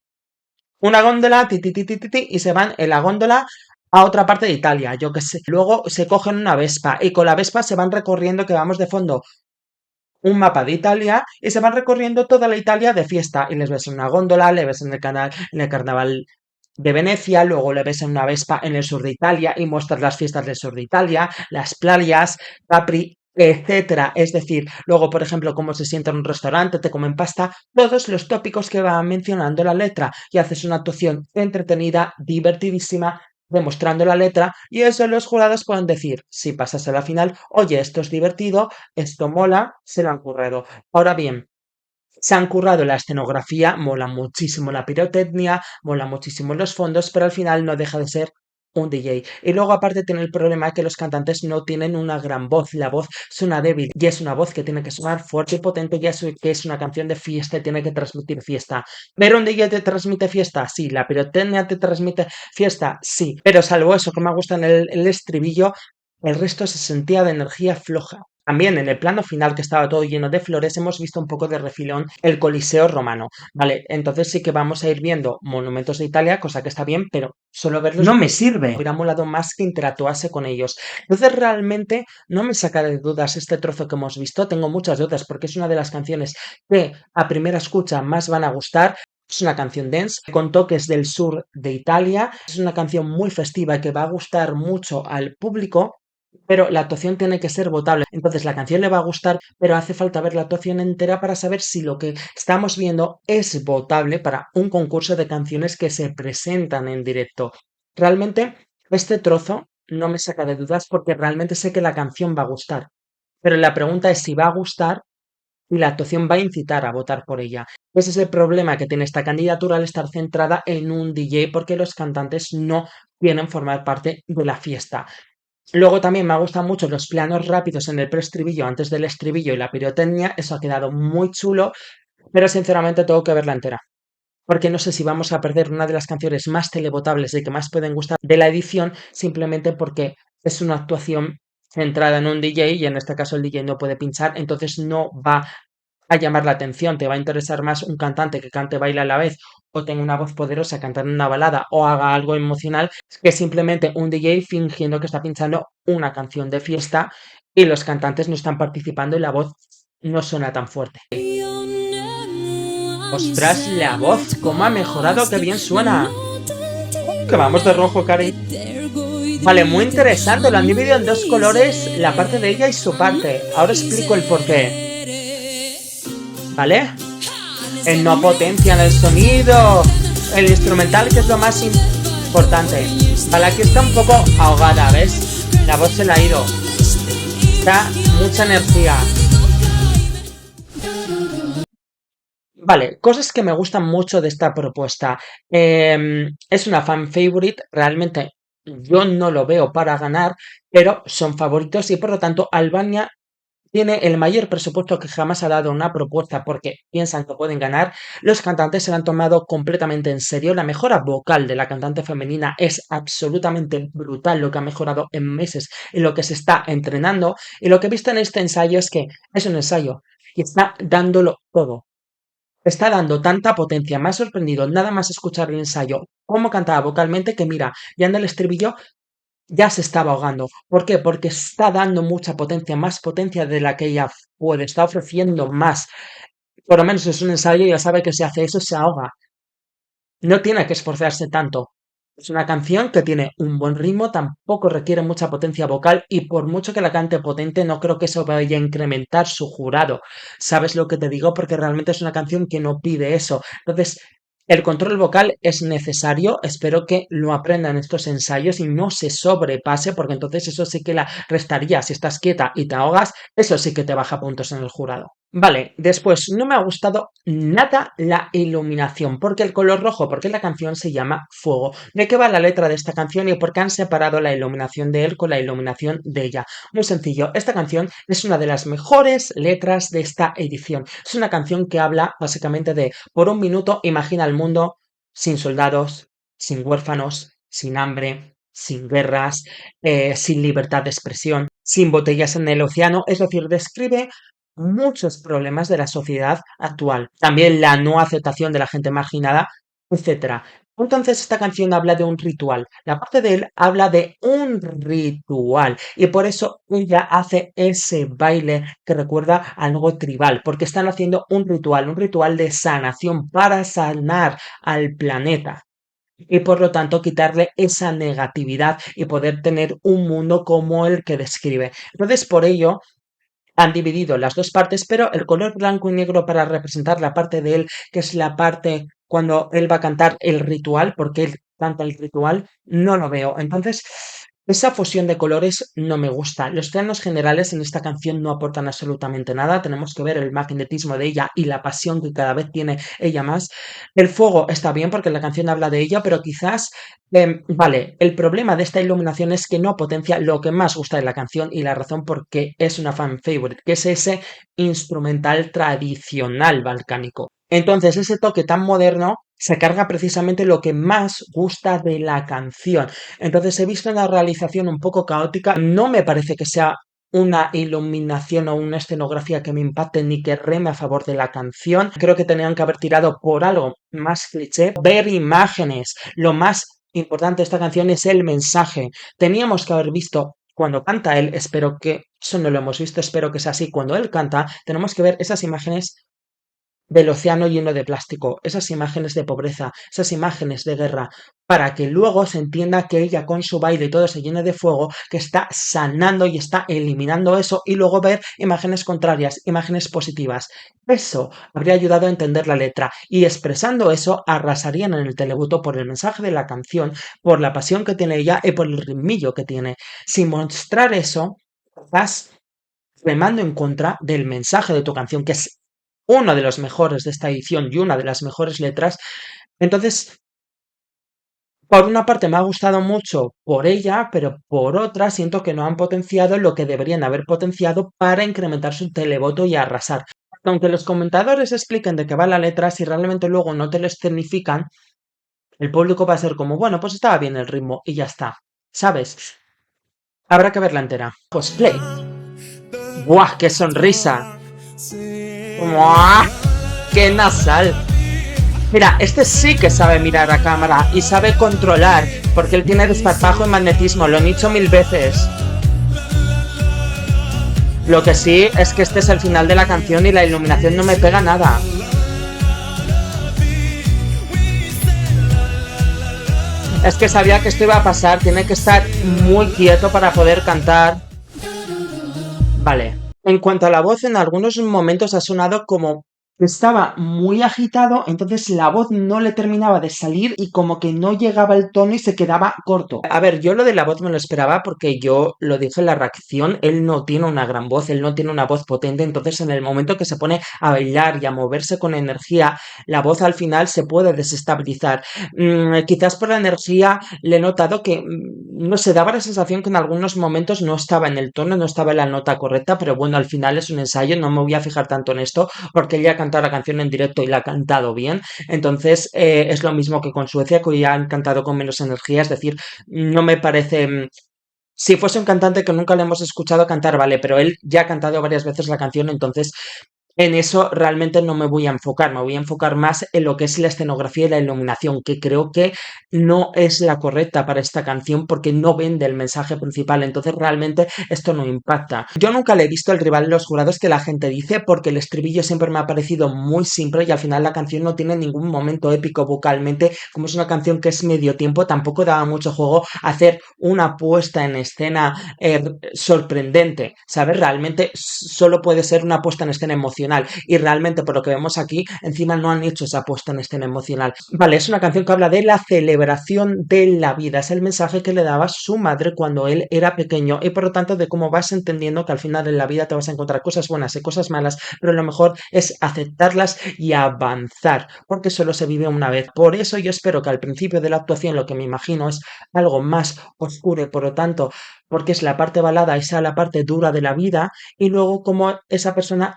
una góndola, ti, ti, ti, ti, ti, ti, y se van en la góndola a otra parte de Italia, yo que sé. Luego se cogen una Vespa y con la Vespa se van recorriendo, que vamos de fondo un mapa de Italia y se van recorriendo toda la Italia de fiesta y les ves en una góndola, le ves en el canal, en el carnaval de Venecia, luego le ves en una Vespa en el sur de Italia y muestras las fiestas del sur de Italia, las playas, Capri, etcétera. Es decir, luego, por ejemplo, cómo se sienta en un restaurante, te comen pasta, todos los tópicos que va mencionando la letra y haces una actuación entretenida, divertidísima, demostrando la letra y eso los jurados pueden decir, si pasas a la final, oye, esto es divertido, esto mola, se lo han currado. Ahora bien, se han currado la escenografía, mola muchísimo la pirotecnia, mola muchísimo los fondos, pero al final no deja de ser un DJ. Y luego aparte tiene el problema de que los cantantes no tienen una gran voz, la voz suena débil y es una voz que tiene que sonar fuerte y potente, ya que es una canción de fiesta y tiene que transmitir fiesta. ¿Pero un DJ te transmite fiesta? Sí. ¿La pirotecnia te transmite fiesta? Sí. Pero salvo eso que me gusta en el estribillo, el resto se sentía de energía floja. También en el plano final, que estaba todo lleno de flores, hemos visto un poco de refilón el Coliseo romano, ¿vale? Entonces sí que vamos a ir viendo monumentos de Italia, cosa que está bien, pero solo verlos no me sirve. Me hubiera molado más que interactuase con ellos. Entonces realmente no me saca de dudas este trozo que hemos visto. Tengo muchas dudas porque es una de las canciones que a primera escucha más van a gustar. Es una canción dance con toques del sur de Italia. Es una canción muy festiva y que va a gustar mucho al público, pero la actuación tiene que ser votable. Entonces la canción le va a gustar, pero hace falta ver la actuación entera para saber si lo que estamos viendo es votable para un concurso de canciones que se presentan en directo. Realmente, este trozo no me saca de dudas porque realmente sé que la canción va a gustar. Pero la pregunta es si va a gustar y la actuación va a incitar a votar por ella. Ese es el problema que tiene esta candidatura al estar centrada en un DJ porque los cantantes no quieren formar parte de la fiesta. Luego también me gustan mucho los planos rápidos en el preestribillo antes del estribillo y la pirotecnia. Eso ha quedado muy chulo, pero sinceramente tengo que verla entera. Porque no sé si vamos a perder una de las canciones más televotables y que más pueden gustar de la edición, simplemente porque es una actuación centrada en un DJ y en este caso el DJ no puede pinchar, entonces no va a llamar la atención, te va a interesar más un cantante que cante, baile a la vez o tenga una voz poderosa cantando una balada o haga algo emocional que simplemente un DJ fingiendo que está pinchando una canción de fiesta y los cantantes no están participando y la voz no suena tan fuerte. Ostras, la voz, cómo ha mejorado, qué bien suena. Que vamos de rojo, Cari. Vale, muy interesante, lo han dividido en dos colores, la parte de ella y su parte. Ahora explico el porqué. ¿Vale? No potencian el sonido, el instrumental, que es lo más importante. Vale, aquí está un poco ahogada, ¿ves? La voz se la ha ido. Da mucha energía. Vale, cosas que me gustan mucho de esta propuesta. Es una fan favorite, realmente yo no lo veo para ganar, pero son favoritos y por lo tanto Albania tiene el mayor presupuesto que jamás ha dado una propuesta porque piensan que pueden ganar. Los cantantes se la han tomado completamente en serio. La mejora vocal de la cantante femenina es absolutamente brutal, lo que ha mejorado en meses y lo que se está entrenando. Y lo que he visto en este ensayo es que es un ensayo y está dándolo todo. Está dando tanta potencia, me ha sorprendido nada más escuchar el ensayo, cómo cantaba vocalmente, que mira, ya en el estribillo ya se estaba ahogando. ¿Por qué? Porque está dando mucha potencia, más potencia de la que ella puede, está ofreciendo más. Por lo menos es un ensayo y ya sabe que si hace eso se ahoga. No tiene que esforzarse tanto. Es una canción que tiene un buen ritmo, tampoco requiere mucha potencia vocal y por mucho que la cante potente, no creo que eso vaya a incrementar su jurado. ¿Sabes lo que te digo? Porque realmente es una canción que no pide eso. Entonces, el control vocal es necesario, espero que lo aprendan estos ensayos y no se sobrepase, porque entonces eso sí que la restaría. Si estás quieta y te ahogas, eso sí que te baja puntos en el jurado. Vale, después no me ha gustado nada la iluminación, porque el color rojo, porque la canción se llama Fuego. ¿De qué va la letra de esta canción y por qué han separado la iluminación de él con la iluminación de ella? Muy sencillo, esta canción es una de las mejores letras de esta edición. Es una canción que habla básicamente de, por un minuto, imagina el mundo sin soldados, sin huérfanos, sin hambre, sin guerras, sin libertad de expresión, sin botellas en el océano, es decir, describe muchos problemas de la sociedad actual. También la no aceptación de la gente marginada, etcétera. Entonces esta canción habla de un ritual. La parte de él habla de un ritual y por eso ella hace ese baile que recuerda a algo tribal, porque están haciendo un ritual de sanación para sanar al planeta. y por lo tanto quitarle esa negatividad y poder tener un mundo como el que describe. Entonces, por ello, han dividido las dos partes, pero el color blanco y negro para representar la parte de él, que es la parte cuando él va a cantar el ritual, porque él canta el ritual, no lo veo. Entonces, esa fusión de colores no me gusta. Los planos generales en esta canción no aportan absolutamente nada. Tenemos que ver el magnetismo de ella y la pasión que cada vez tiene ella más. El fuego está bien porque la canción habla de ella, pero quizás vale, el problema de esta iluminación es que no potencia lo que más gusta de la canción y la razón por qué es una fan favorite, que es ese instrumental tradicional balcánico. Entonces, ese toque tan moderno se carga precisamente lo que más gusta de la canción. Entonces, he visto una realización un poco caótica. No me parece que sea una iluminación o una escenografía que me impacte ni que reme a favor de la canción. Creo que tenían que haber tirado por algo más cliché. Ver imágenes. Lo más importante de esta canción es el mensaje. Teníamos que haber visto cuando canta él, espero que, eso no lo hemos visto, espero que sea así, cuando él canta, tenemos que ver esas imágenes del océano lleno de plástico, esas imágenes de pobreza, esas imágenes de guerra, para que luego se entienda que ella con su baile y todo se llene de fuego, que está sanando y está eliminando eso, y luego ver imágenes contrarias, imágenes positivas. Eso habría ayudado a entender la letra, y expresando eso arrasarían en el televoto por el mensaje de la canción, por la pasión que tiene ella y por el ritmillo que tiene. Sin mostrar eso, estás remando en contra del mensaje de tu canción, que es uno de los mejores de esta edición y una de las mejores letras. Entonces, por una parte me ha gustado mucho por ella, pero por otra siento que no han potenciado lo que deberían haber potenciado para incrementar su televoto y arrasar. Aunque los comentadores expliquen de qué va la letra, si realmente luego no te lo escenifican, el público va a ser como, bueno, pues estaba bien el ritmo y ya está. ¿Sabes? Habrá que verla entera. Pues play. ¡Buah, qué sonrisa! ¡Buah, qué nasal! Mira, este sí que sabe mirar a cámara y sabe controlar, porque él tiene desparpajo y magnetismo, lo he dicho mil veces. Lo que sí es que este es el final de la canción y la iluminación no me pega nada. Es que sabía que esto iba a pasar, tiene que estar muy quieto para poder cantar. Vale. En cuanto a la voz, en algunos momentos ha sonado como que estaba muy agitado, entonces la voz no le terminaba de salir y como que no llegaba el tono y se quedaba corto. A ver, yo lo de la voz me lo esperaba porque yo lo dije en la reacción, él no tiene una gran voz, él no tiene una voz potente, entonces en el momento que se pone a bailar y a moverse con energía, la voz al final se puede desestabilizar. Quizás por la energía le he notado que, no sé, daba la sensación que en algunos momentos no estaba en el tono, no estaba en la nota correcta, pero bueno, al final es un ensayo, no me voy a fijar tanto en esto, porque ella ha cantado la canción en directo y la ha cantado bien, entonces es lo mismo que con Suecia, que ya han cantado con menos energía, es decir, no me parece... Si fuese un cantante que nunca le hemos escuchado cantar, vale, pero él ya ha cantado varias veces la canción, entonces en eso realmente no me voy a enfocar, me voy a enfocar más en lo que es la escenografía y la iluminación, que creo que no es la correcta para esta canción porque no vende el mensaje principal, entonces realmente esto no impacta. Yo nunca le he visto el rival en los jurados que la gente dice porque el estribillo siempre me ha parecido muy simple y al final la canción no tiene ningún momento épico vocalmente, como es una canción que es medio tiempo, tampoco daba mucho juego hacer una puesta en escena sorprendente, ¿sabes? Realmente solo puede ser una puesta en escena emocional y realmente por lo que vemos aquí, encima no han hecho esa puesta en escena emocional. Vale, es una canción que habla de la celebración de la vida, es el mensaje que le daba su madre cuando él era pequeño y por lo tanto de cómo vas entendiendo que al final en la vida te vas a encontrar cosas buenas y cosas malas, pero lo mejor es aceptarlas y avanzar, porque solo se vive una vez. Por eso yo espero que al principio de la actuación lo que me imagino es algo más oscuro y por lo tanto porque es la parte balada, esa la parte dura de la vida, y luego como esa persona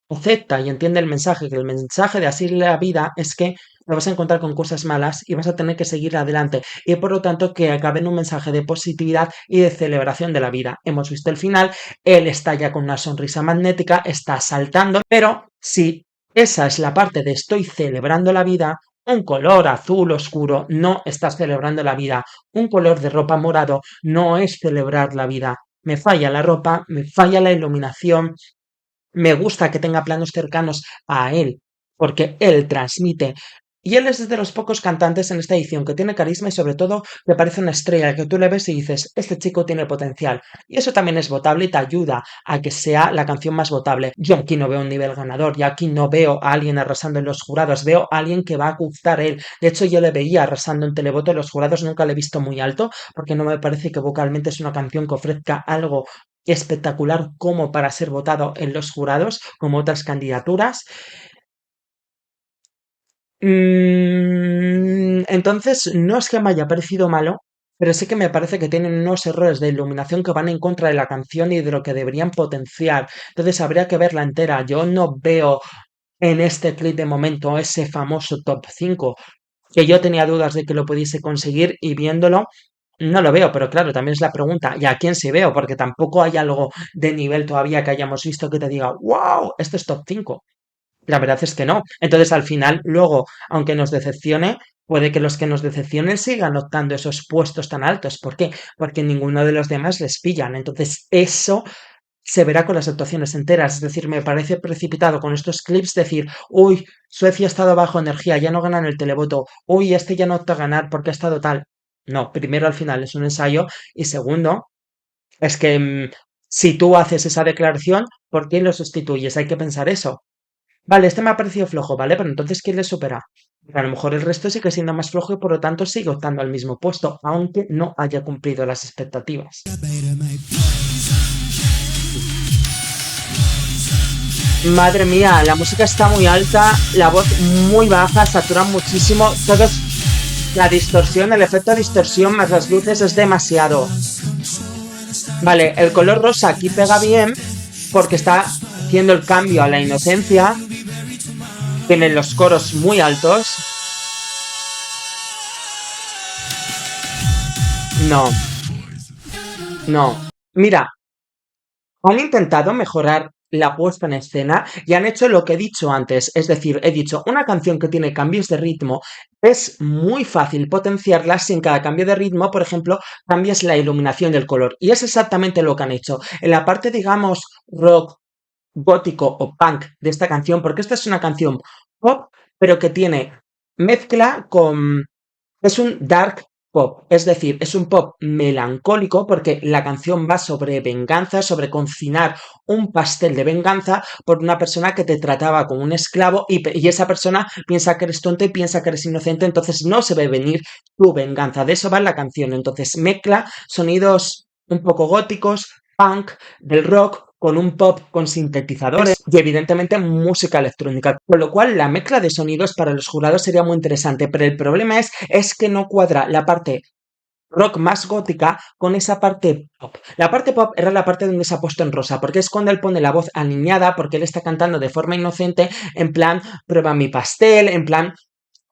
acepta y entiende el mensaje, que el mensaje de así la vida es que te vas a encontrar con cosas malas y vas a tener que seguir adelante y por lo tanto que acabe en un mensaje de positividad y de celebración de la vida. Hemos visto el final, él está ya con una sonrisa magnética, está saltando, pero si esa es la parte de estoy celebrando la vida, un color azul oscuro no estás celebrando la vida, un color de ropa morado no es celebrar la vida. Me falla la ropa, me falla la iluminación, me gusta que tenga planos cercanos a él, porque él transmite. Y él es de los pocos cantantes en esta edición que tiene carisma y sobre todo que parece una estrella, que tú le ves y dices, este chico tiene potencial. Y eso también es votable y te ayuda a que sea la canción más votable. Yo aquí no veo un nivel ganador, y aquí no veo a alguien arrasando en los jurados, veo a alguien que va a gustar él. De hecho, yo le veía arrasando en televoto en los jurados, nunca le he visto muy alto, porque no me parece que vocalmente es una canción que ofrezca algo espectacular como para ser votado en los jurados, como otras candidaturas. Entonces, no es que me haya parecido malo, pero sí que me parece que tienen unos errores de iluminación que van en contra de la canción y de lo que deberían potenciar. Entonces, habría que verla entera. Yo no veo en este clip de momento ese famoso top 5 que yo tenía dudas de que lo pudiese conseguir y viéndolo no lo veo, pero claro, también es la pregunta, ¿y a quién se veo? Porque tampoco hay algo de nivel todavía que hayamos visto que te diga, wow, este es top 5. La verdad es que no. Entonces, al final, luego, aunque nos decepcione, puede que los que nos decepcionen sigan optando esos puestos tan altos. ¿Por qué? Porque ninguno de los demás les pillan. Entonces, eso se verá con las actuaciones enteras. Es decir, me parece precipitado con estos clips decir, uy, Suecia ha estado bajo energía, ya no ganan el televoto, uy, este ya no opta a ganar porque ha estado tal. No, primero al final es un ensayo y segundo, es que si tú haces esa declaración, ¿por qué lo sustituyes? Hay que pensar eso. Vale, este me ha parecido flojo, ¿vale? Pero entonces, ¿quién le supera? A lo mejor el resto sigue siendo más flojo y por lo tanto sigue optando al mismo puesto, aunque no haya cumplido las expectativas. Madre mía, la música está muy alta, la voz muy baja, satura muchísimo, la distorsión, el efecto de distorsión más las luces es demasiado. Vale, el color rosa aquí pega bien porque está haciendo el cambio a la inocencia, tienen los coros muy altos. No, no. Mira, han intentado mejorar la puesta en escena y han hecho lo que he dicho antes. Es decir, he dicho, una canción que tiene cambios de ritmo es muy fácil potenciarla si en cada cambio de ritmo, por ejemplo, cambias la iluminación del color. Y es exactamente lo que han hecho. En la parte, digamos, rock, gótico o punk de esta canción, porque esta es una canción pop, pero que tiene mezcla con es un dark pop, es decir, es un pop melancólico porque la canción va sobre venganza, sobre cocinar un pastel de venganza por una persona que te trataba como un esclavo y esa persona piensa que eres tonto y piensa que eres inocente, entonces no se ve venir tu venganza. De eso va la canción. Entonces mezcla sonidos un poco góticos, punk, del rock, con un pop con sintetizadores y evidentemente música electrónica. Con lo cual la mezcla de sonidos para los jurados sería muy interesante, pero el problema es que no cuadra la parte rock más gótica con esa parte pop. La parte pop era la parte donde se ha puesto en rosa, porque es cuando él pone la voz aniñada, porque él está cantando de forma inocente, en plan, prueba mi pastel, en plan,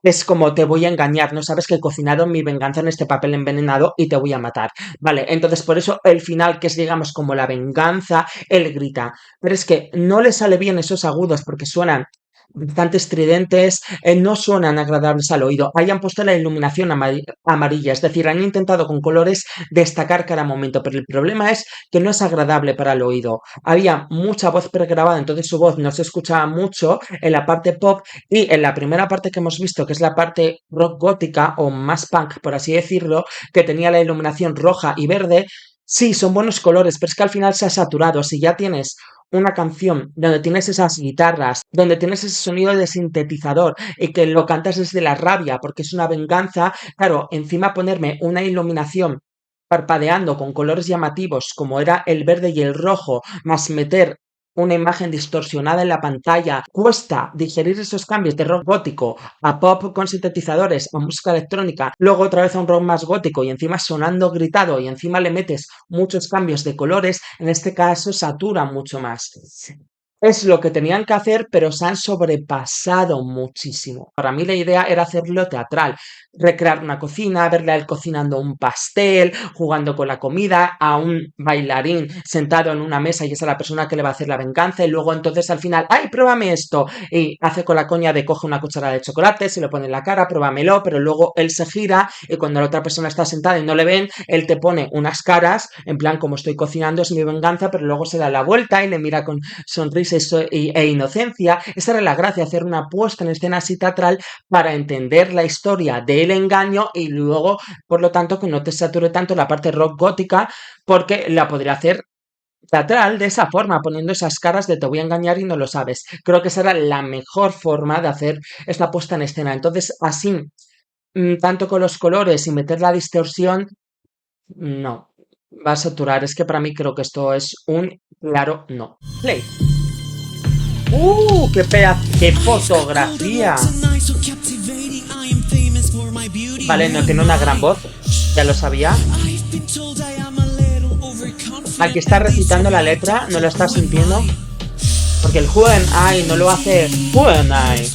es como te voy a engañar, no sabes que he cocinado mi venganza en este papel envenenado y te voy a matar. Vale, entonces por eso el final, que es digamos como la venganza, él grita. Pero es que no le sale bien esos agudos porque suenan bastante estridentes, no suenan agradables al oído. Hayan puesto la iluminación amarilla, es decir, han intentado con colores destacar cada momento, pero el problema es que no es agradable para el oído. Había mucha voz pregrabada, entonces su voz no se escuchaba mucho en la parte pop y en la primera parte que hemos visto, que es la parte rock gótica o más punk, por así decirlo, que tenía la iluminación roja y verde, sí, son buenos colores, pero es que al final se ha saturado. Si ya tienes una canción donde tienes esas guitarras, donde tienes ese sonido de sintetizador y que lo cantas desde la rabia porque es una venganza, claro, encima ponerme una iluminación parpadeando con colores llamativos como era el verde y el rojo, más meter una imagen distorsionada en la pantalla, cuesta digerir esos cambios de rock gótico a pop con sintetizadores, a música electrónica, luego otra vez a un rock más gótico y encima sonando gritado y encima le metes muchos cambios de colores, en este caso satura mucho más. Es lo que tenían que hacer, pero se han sobrepasado muchísimo. Para mí la idea era hacerlo teatral, recrear una cocina, verle a él cocinando un pastel, jugando con la comida, a un bailarín sentado en una mesa y es a la persona que le va a hacer la venganza y luego entonces al final, ¡ay, pruébame esto! Y hace con la coña de coge una cucharada de chocolate, se lo pone en la cara, pruébamelo, pero luego él se gira y cuando la otra persona está sentada y no le ven, él te pone unas caras, en plan como estoy cocinando, es mi venganza, pero luego se da la vuelta y le mira con sonrisa eso, e inocencia. Esa era la gracia, hacer una puesta en escena así teatral para entender la historia del engaño y luego, por lo tanto, que no te sature tanto la parte rock gótica, porque la podría hacer teatral de esa forma, poniendo esas caras de te voy a engañar y no lo sabes. Creo que esa era la mejor forma de hacer esta puesta en escena. Entonces, así, tanto con los colores y meter la distorsión, no. Va a saturar. Es que para mí creo que esto es un claro no. Play. ¡Qué fotografía! Vale, no tiene una gran voz, ya lo sabía. Aquí está recitando la letra, ¿no lo estás sintiendo? Porque el Who am I no lo hace Who am I.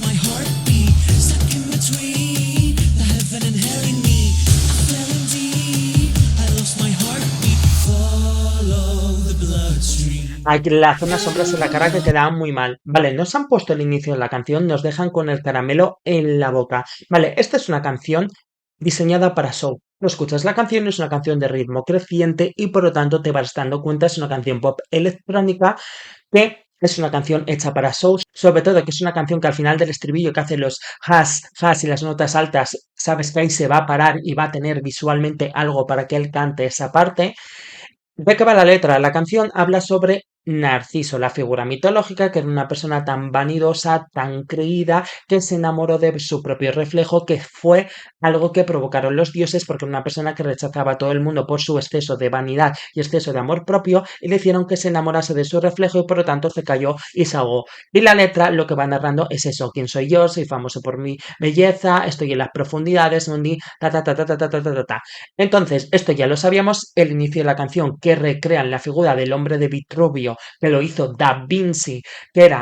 Aquí las zonas sombras en la cara que quedaban muy mal. Vale, nos han puesto el inicio de la canción, nos dejan con el caramelo en la boca. Vale, esta es una canción diseñada para show. No escuchas la canción, es una canción de ritmo creciente y por lo tanto te vas dando cuenta, es una canción pop electrónica que es una canción hecha para shows, sobre todo que es una canción que al final del estribillo que hace los has, has y las notas altas, sabes que ahí se va a parar y va a tener visualmente algo para que él cante esa parte. ¿De qué va la letra? La canción habla sobre Narciso, la figura mitológica que era una persona tan vanidosa, tan creída, que se enamoró de su propio reflejo, que fue algo que provocaron los dioses porque era una persona que rechazaba a todo el mundo por su exceso de vanidad y exceso de amor propio y le hicieron que se enamorase de su reflejo y por lo tanto se cayó y se ahogó. Y la letra lo que va narrando es eso, quién soy yo, soy famoso por mi belleza, estoy en las profundidades, mundi, ta ta ta ta ta ta ta ta ta. Ta. Entonces, esto ya lo sabíamos, el inicio de la canción que recrean la figura del hombre de Vitruvio, que lo hizo Da Vinci, que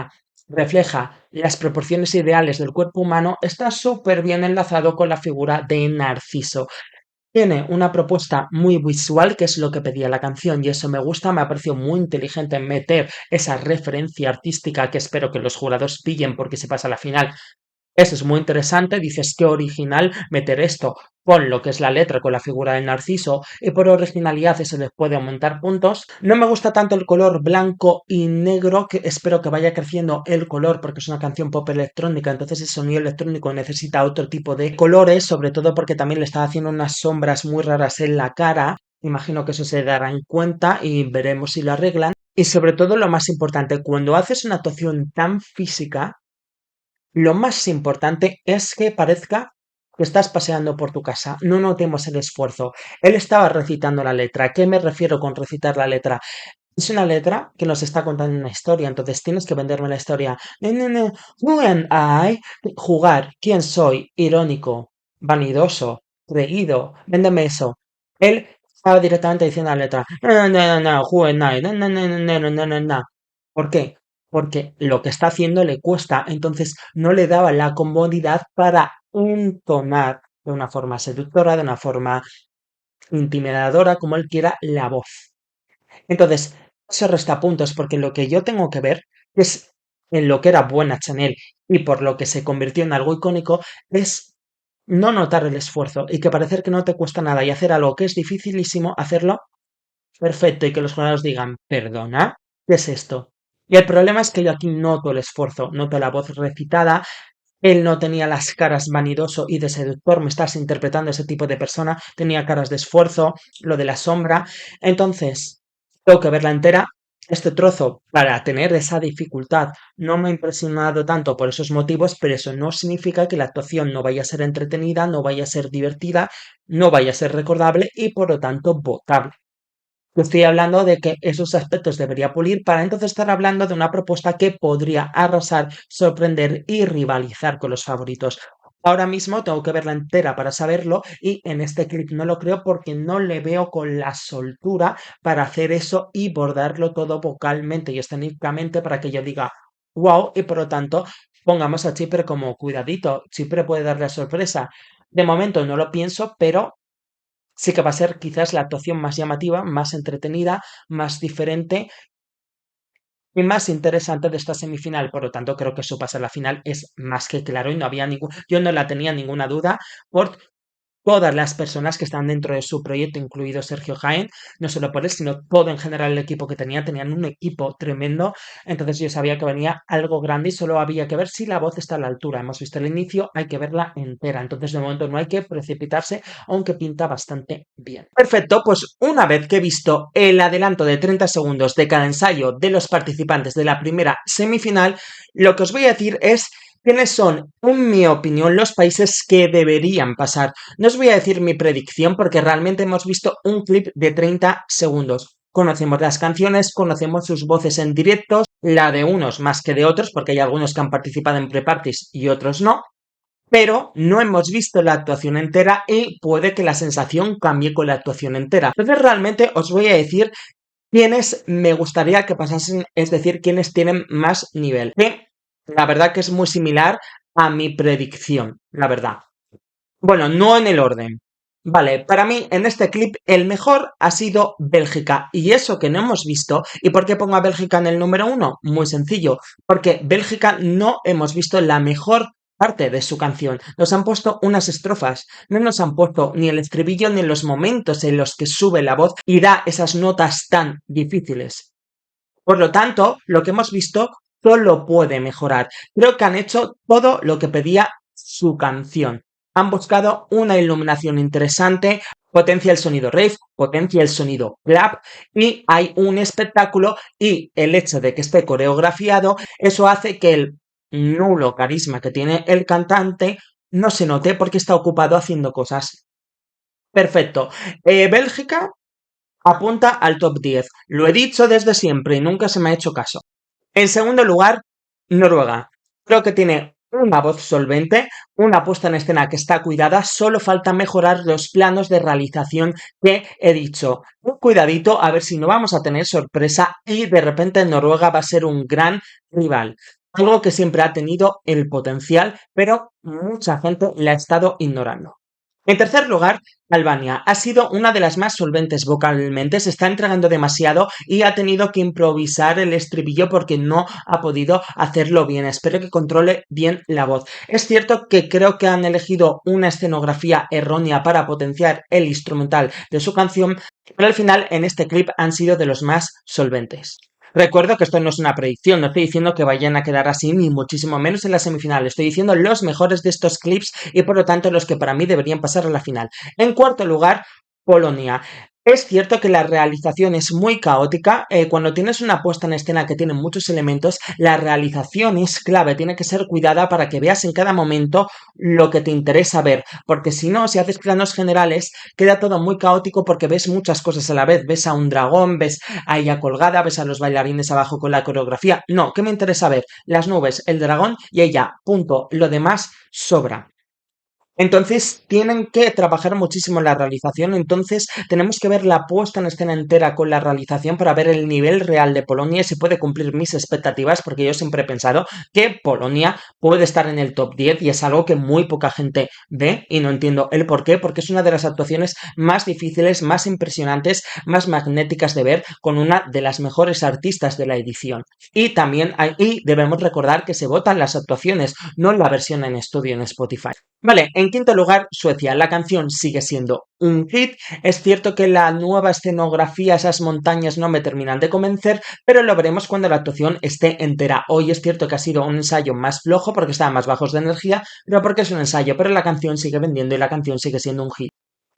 refleja las proporciones ideales del cuerpo humano, está súper bien enlazado con la figura de Narciso. Tiene una propuesta muy visual, que es lo que pedía la canción, y eso me gusta, me ha parecido muy inteligente meter esa referencia artística que espero que los jurados pillen porque se pasa a la final. Eso es muy interesante, dices qué original meter esto con lo que es la letra, con la figura del Narciso, y por originalidad eso les puede aumentar puntos. No me gusta tanto el color blanco y negro, que espero que vaya creciendo el color porque es una canción pop electrónica, entonces el sonido electrónico necesita otro tipo de colores, sobre todo porque también le está haciendo unas sombras muy raras en la cara. Imagino que eso se dará en cuenta y veremos si lo arreglan. Y sobre todo lo más importante, cuando haces una actuación tan física, lo más importante es que parezca que estás paseando por tu casa. No notemos el esfuerzo. Él estaba recitando la letra. ¿A qué me refiero con recitar la letra? Es una letra que nos está contando una historia, entonces tienes que venderme la historia. Who am I? Jugar. ¿Quién soy? Irónico, vanidoso, creído. Véndeme eso. Él estaba directamente diciendo la letra. No, no, no, no, who am I? No, no, no, no, no, no, no, no. ¿Por qué? Porque lo que está haciendo le cuesta, entonces no le daba la comodidad para entonar de una forma seductora, de una forma intimidadora, como él quiera, la voz. Entonces, se resta puntos porque lo que yo tengo que ver es en lo que era buena Chanel y por lo que se convirtió en algo icónico es no notar el esfuerzo y que parecer que no te cuesta nada y hacer algo que es dificilísimo, hacerlo perfecto y que los jurados digan, perdona, ¿qué es esto? Y el problema es que yo aquí noto el esfuerzo, noto la voz recitada, él no tenía las caras vanidoso y de seductor, me estás interpretando ese tipo de persona, tenía caras de esfuerzo, lo de la sombra. Entonces, tengo que verla entera. Este trozo, para tener esa dificultad, no me ha impresionado tanto por esos motivos, pero eso no significa que la actuación no vaya a ser entretenida, no vaya a ser divertida, no vaya a ser recordable y por lo tanto votable. Yo estoy hablando de que esos aspectos debería pulir para entonces estar hablando de una propuesta que podría arrasar, sorprender y rivalizar con los favoritos. Ahora mismo tengo que verla entera para saberlo y en este clip no lo creo porque no le veo con la soltura para hacer eso y bordarlo todo vocalmente y escénicamente para que yo diga wow y por lo tanto pongamos a Chipre como cuidadito. Chipre puede darle sorpresa. De momento no lo pienso, pero sí que va a ser quizás la actuación más llamativa, más entretenida, más diferente y más interesante de esta semifinal. Por lo tanto, creo que su pase a la final es más que claro y no había ningún, yo no la tenía ninguna duda por todas las personas que están dentro de su proyecto, incluido Sergio Jaén, no solo por él, sino todo en general el equipo que tenían un equipo tremendo, entonces yo sabía que venía algo grande y solo había que ver si la voz está a la altura. Hemos visto el inicio, hay que verla entera, entonces de momento no hay que precipitarse, aunque pinta bastante bien. Perfecto, pues una vez que he visto el adelanto de 30 segundos de cada ensayo de los participantes de la primera semifinal, lo que os voy a decir es quiénes son, en mi opinión, los países que deberían pasar. No os voy a decir mi predicción porque realmente hemos visto un clip de 30 segundos. Conocemos las canciones, conocemos sus voces en directos, la de unos más que de otros, porque hay algunos que han participado en pre-parties y otros no, pero no hemos visto la actuación entera y puede que la sensación cambie con la actuación entera. Entonces realmente os voy a decir quiénes me gustaría que pasasen, es decir, quiénes tienen más nivel. Que la verdad que es muy similar a mi predicción, la verdad. Bueno, no en el orden. Vale, para mí en este clip el mejor ha sido Bélgica y eso que no hemos visto. ¿Y por qué pongo a Bélgica en el número uno? Muy sencillo, porque Bélgica no hemos visto la mejor parte de su canción. Nos han puesto unas estrofas, no nos han puesto ni el estribillo ni los momentos en los que sube la voz y da esas notas tan difíciles. Por lo tanto, lo que hemos visto solo puede mejorar. Creo que han hecho todo lo que pedía su canción. Han buscado una iluminación interesante, potencia el sonido rave, potencia el sonido clap y hay un espectáculo y el hecho de que esté coreografiado, eso hace que el nulo carisma que tiene el cantante no se note porque está ocupado haciendo cosas. Perfecto. Bélgica apunta al top 10. Lo he dicho desde siempre y nunca se me ha hecho caso. En segundo lugar, Noruega. Creo que tiene una voz solvente, una puesta en escena que está cuidada, solo falta mejorar los planos de realización que he dicho. Un cuidadito a ver si no vamos a tener sorpresa y de repente Noruega va a ser un gran rival. Algo que siempre ha tenido el potencial, pero mucha gente la ha estado ignorando. En tercer lugar, Albania ha sido una de las más solventes vocalmente, se está entregando demasiado y ha tenido que improvisar el estribillo porque no ha podido hacerlo bien. Espero que controle bien la voz. Es cierto que creo que han elegido una escenografía errónea para potenciar el instrumental de su canción, pero al final en este clip han sido de los más solventes. Recuerdo que esto no es una predicción, no estoy diciendo que vayan a quedar así, ni muchísimo menos en la semifinal. Estoy diciendo los mejores de estos clips y por lo tanto los que para mí deberían pasar a la final. En cuarto lugar, Polonia. Es cierto que la realización es muy caótica. Cuando tienes una puesta en escena que tiene muchos elementos, la realización es clave, tiene que ser cuidada para que veas en cada momento lo que te interesa ver. Porque si no, si haces planos generales, queda todo muy caótico porque ves muchas cosas a la vez. Ves a un dragón, ves a ella colgada, ves a los bailarines abajo con la coreografía. No, ¿qué me interesa ver? Las nubes, el dragón y ella. Punto. Lo demás sobra. Entonces tienen que trabajar muchísimo en la realización, entonces tenemos que ver la puesta en escena entera con la realización para ver el nivel real de Polonia y si puede cumplir mis expectativas, porque yo siempre he pensado que Polonia puede estar en el top 10 y es algo que muy poca gente ve y no entiendo el por qué, porque es una de las actuaciones más difíciles, más impresionantes, más magnéticas de ver con una de las mejores artistas de la edición. Y también debemos recordar que se votan las actuaciones, no la versión en estudio en Spotify. Vale, en quinto lugar, Suecia. La canción sigue siendo un hit. Es cierto que la nueva escenografía, esas montañas no me terminan de convencer, pero lo veremos cuando la actuación esté entera. Hoy es cierto que ha sido un ensayo más flojo porque estaban más bajos de energía, pero porque es un ensayo, pero la canción sigue vendiendo y la canción sigue siendo un hit.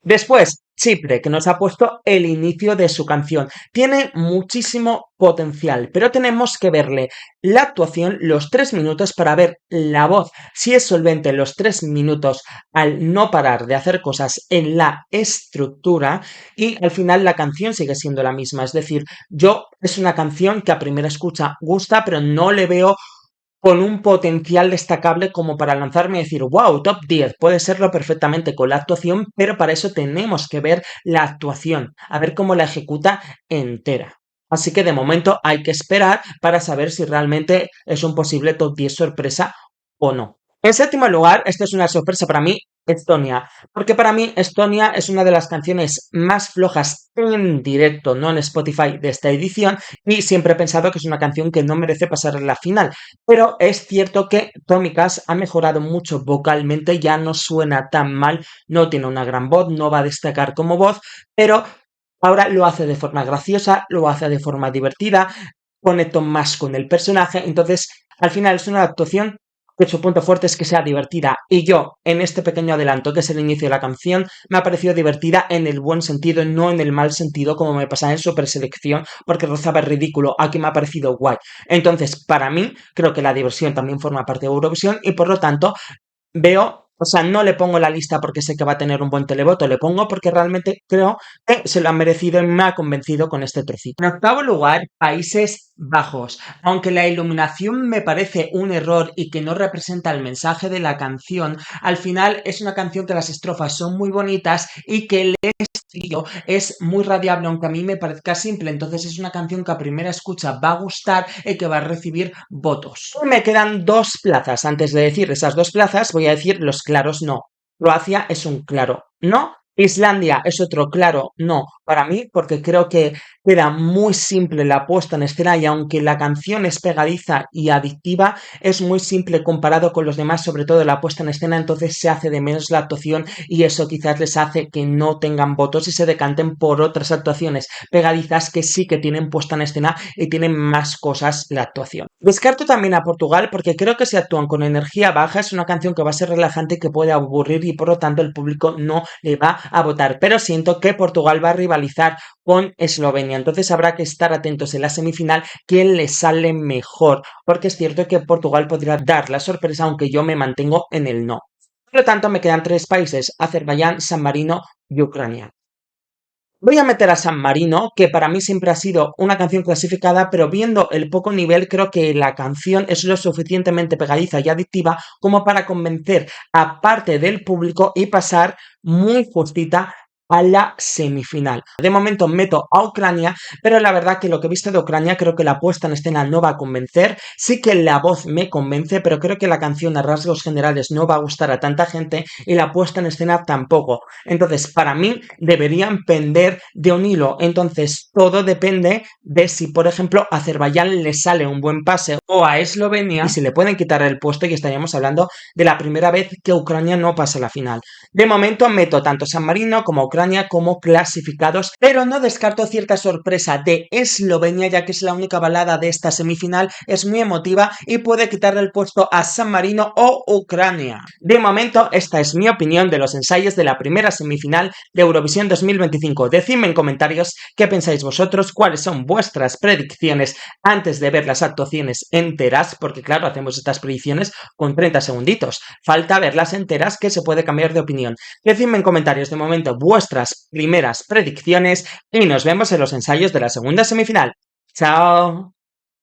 Después, Chipre, que nos ha puesto el inicio de su canción. Tiene muchísimo potencial, pero tenemos que verle la actuación los 3 minutos para ver la voz, si es solvente los 3 minutos al no parar de hacer cosas en la estructura y al final la canción sigue siendo la misma. Es decir, yo es una canción que a primera escucha gusta, pero no le veo con un potencial destacable como para lanzarme y decir, wow, top 10, puede serlo perfectamente con la actuación, pero para eso tenemos que ver la actuación, a ver cómo la ejecuta entera. Así que de momento hay que esperar para saber si realmente es un posible top 10 sorpresa o no. En séptimo lugar, esto es una sorpresa para mí, Estonia, porque para mí Estonia es una de las canciones más flojas en directo, no en Spotify, de esta edición, y siempre he pensado que es una canción que no merece pasar a la final. Pero es cierto que Tomikas ha mejorado mucho vocalmente, ya no suena tan mal, no tiene una gran voz, no va a destacar como voz, pero ahora lo hace de forma graciosa, lo hace de forma divertida, conecto más con el personaje, entonces al final es una actuación que su punto fuerte es que sea divertida. Y yo, en este pequeño adelanto, que es el inicio de la canción, me ha parecido divertida en el buen sentido, no en el mal sentido, como me pasaba en Super Selección, porque rozaba el ridículo. Aquí me ha parecido guay. Entonces, para mí, creo que la diversión también forma parte de Eurovisión y por lo tanto, veo, o sea, no le pongo la lista porque sé que va a tener un buen televoto, le pongo porque realmente creo que se lo han merecido y me ha convencido con este trocito. En octavo lugar, Países Bajos. Aunque la iluminación me parece un error y que no representa el mensaje de la canción, al final es una canción que las estrofas son muy bonitas y que el estribillo es muy radiable, aunque a mí me parezca simple. Entonces es una canción que a primera escucha va a gustar y que va a recibir votos. Me quedan dos plazas. Antes de decir esas dos plazas, voy a decir los claros no. Croacia es un claro no. Islandia es otro claro no para mí, porque creo que queda muy simple la puesta en escena y aunque la canción es pegadiza y adictiva, es muy simple comparado con los demás, sobre todo la puesta en escena, entonces se hace de menos la actuación y eso quizás les hace que no tengan votos y se decanten por otras actuaciones pegadizas que sí que tienen puesta en escena y tienen más cosas la actuación. Descarto también a Portugal porque creo que si actúan con energía baja es una canción que va a ser relajante y que puede aburrir y por lo tanto el público no le va a votar, pero siento que Portugal va a rivalizar con Eslovenia, entonces habrá que estar atentos en la semifinal quién le sale mejor, porque es cierto que Portugal podría dar la sorpresa aunque yo me mantengo en el no. Por lo tanto, me quedan tres países, Azerbaiyán, San Marino y Ucrania. Voy a meter a San Marino, que para mí siempre ha sido una canción clasificada, pero viendo el poco nivel, creo que la canción es lo suficientemente pegadiza y adictiva como para convencer a parte del público y pasar muy justita a la semifinal. De momento meto a Ucrania, pero la verdad que lo que he visto de Ucrania creo que la puesta en escena no va a convencer, sí que la voz me convence, pero creo que la canción a rasgos generales no va a gustar a tanta gente y la puesta en escena tampoco. Entonces, para mí deberían pender de un hilo. Entonces, todo depende de si, por ejemplo, a Azerbaiyán le sale un buen pase o a Eslovenia y si le pueden quitar el puesto y estaríamos hablando de la primera vez que Ucrania no pasa a la final. De momento meto tanto San Marino como Ucrania como clasificados, pero no descarto cierta sorpresa de Eslovenia, ya que es la única balada de esta semifinal, es muy emotiva y puede quitarle el puesto a San Marino o Ucrania. De momento, esta es mi opinión de los ensayos de la primera semifinal de Eurovisión 2025. Decidme en comentarios qué pensáis vosotros, cuáles son vuestras predicciones antes de ver las actuaciones enteras, porque claro, hacemos estas predicciones con 30 segunditos. Falta verlas enteras que se puede cambiar de opinión. Decidme en comentarios de momento vuestras primeras predicciones y nos vemos en los ensayos de la segunda semifinal. ¡Chao!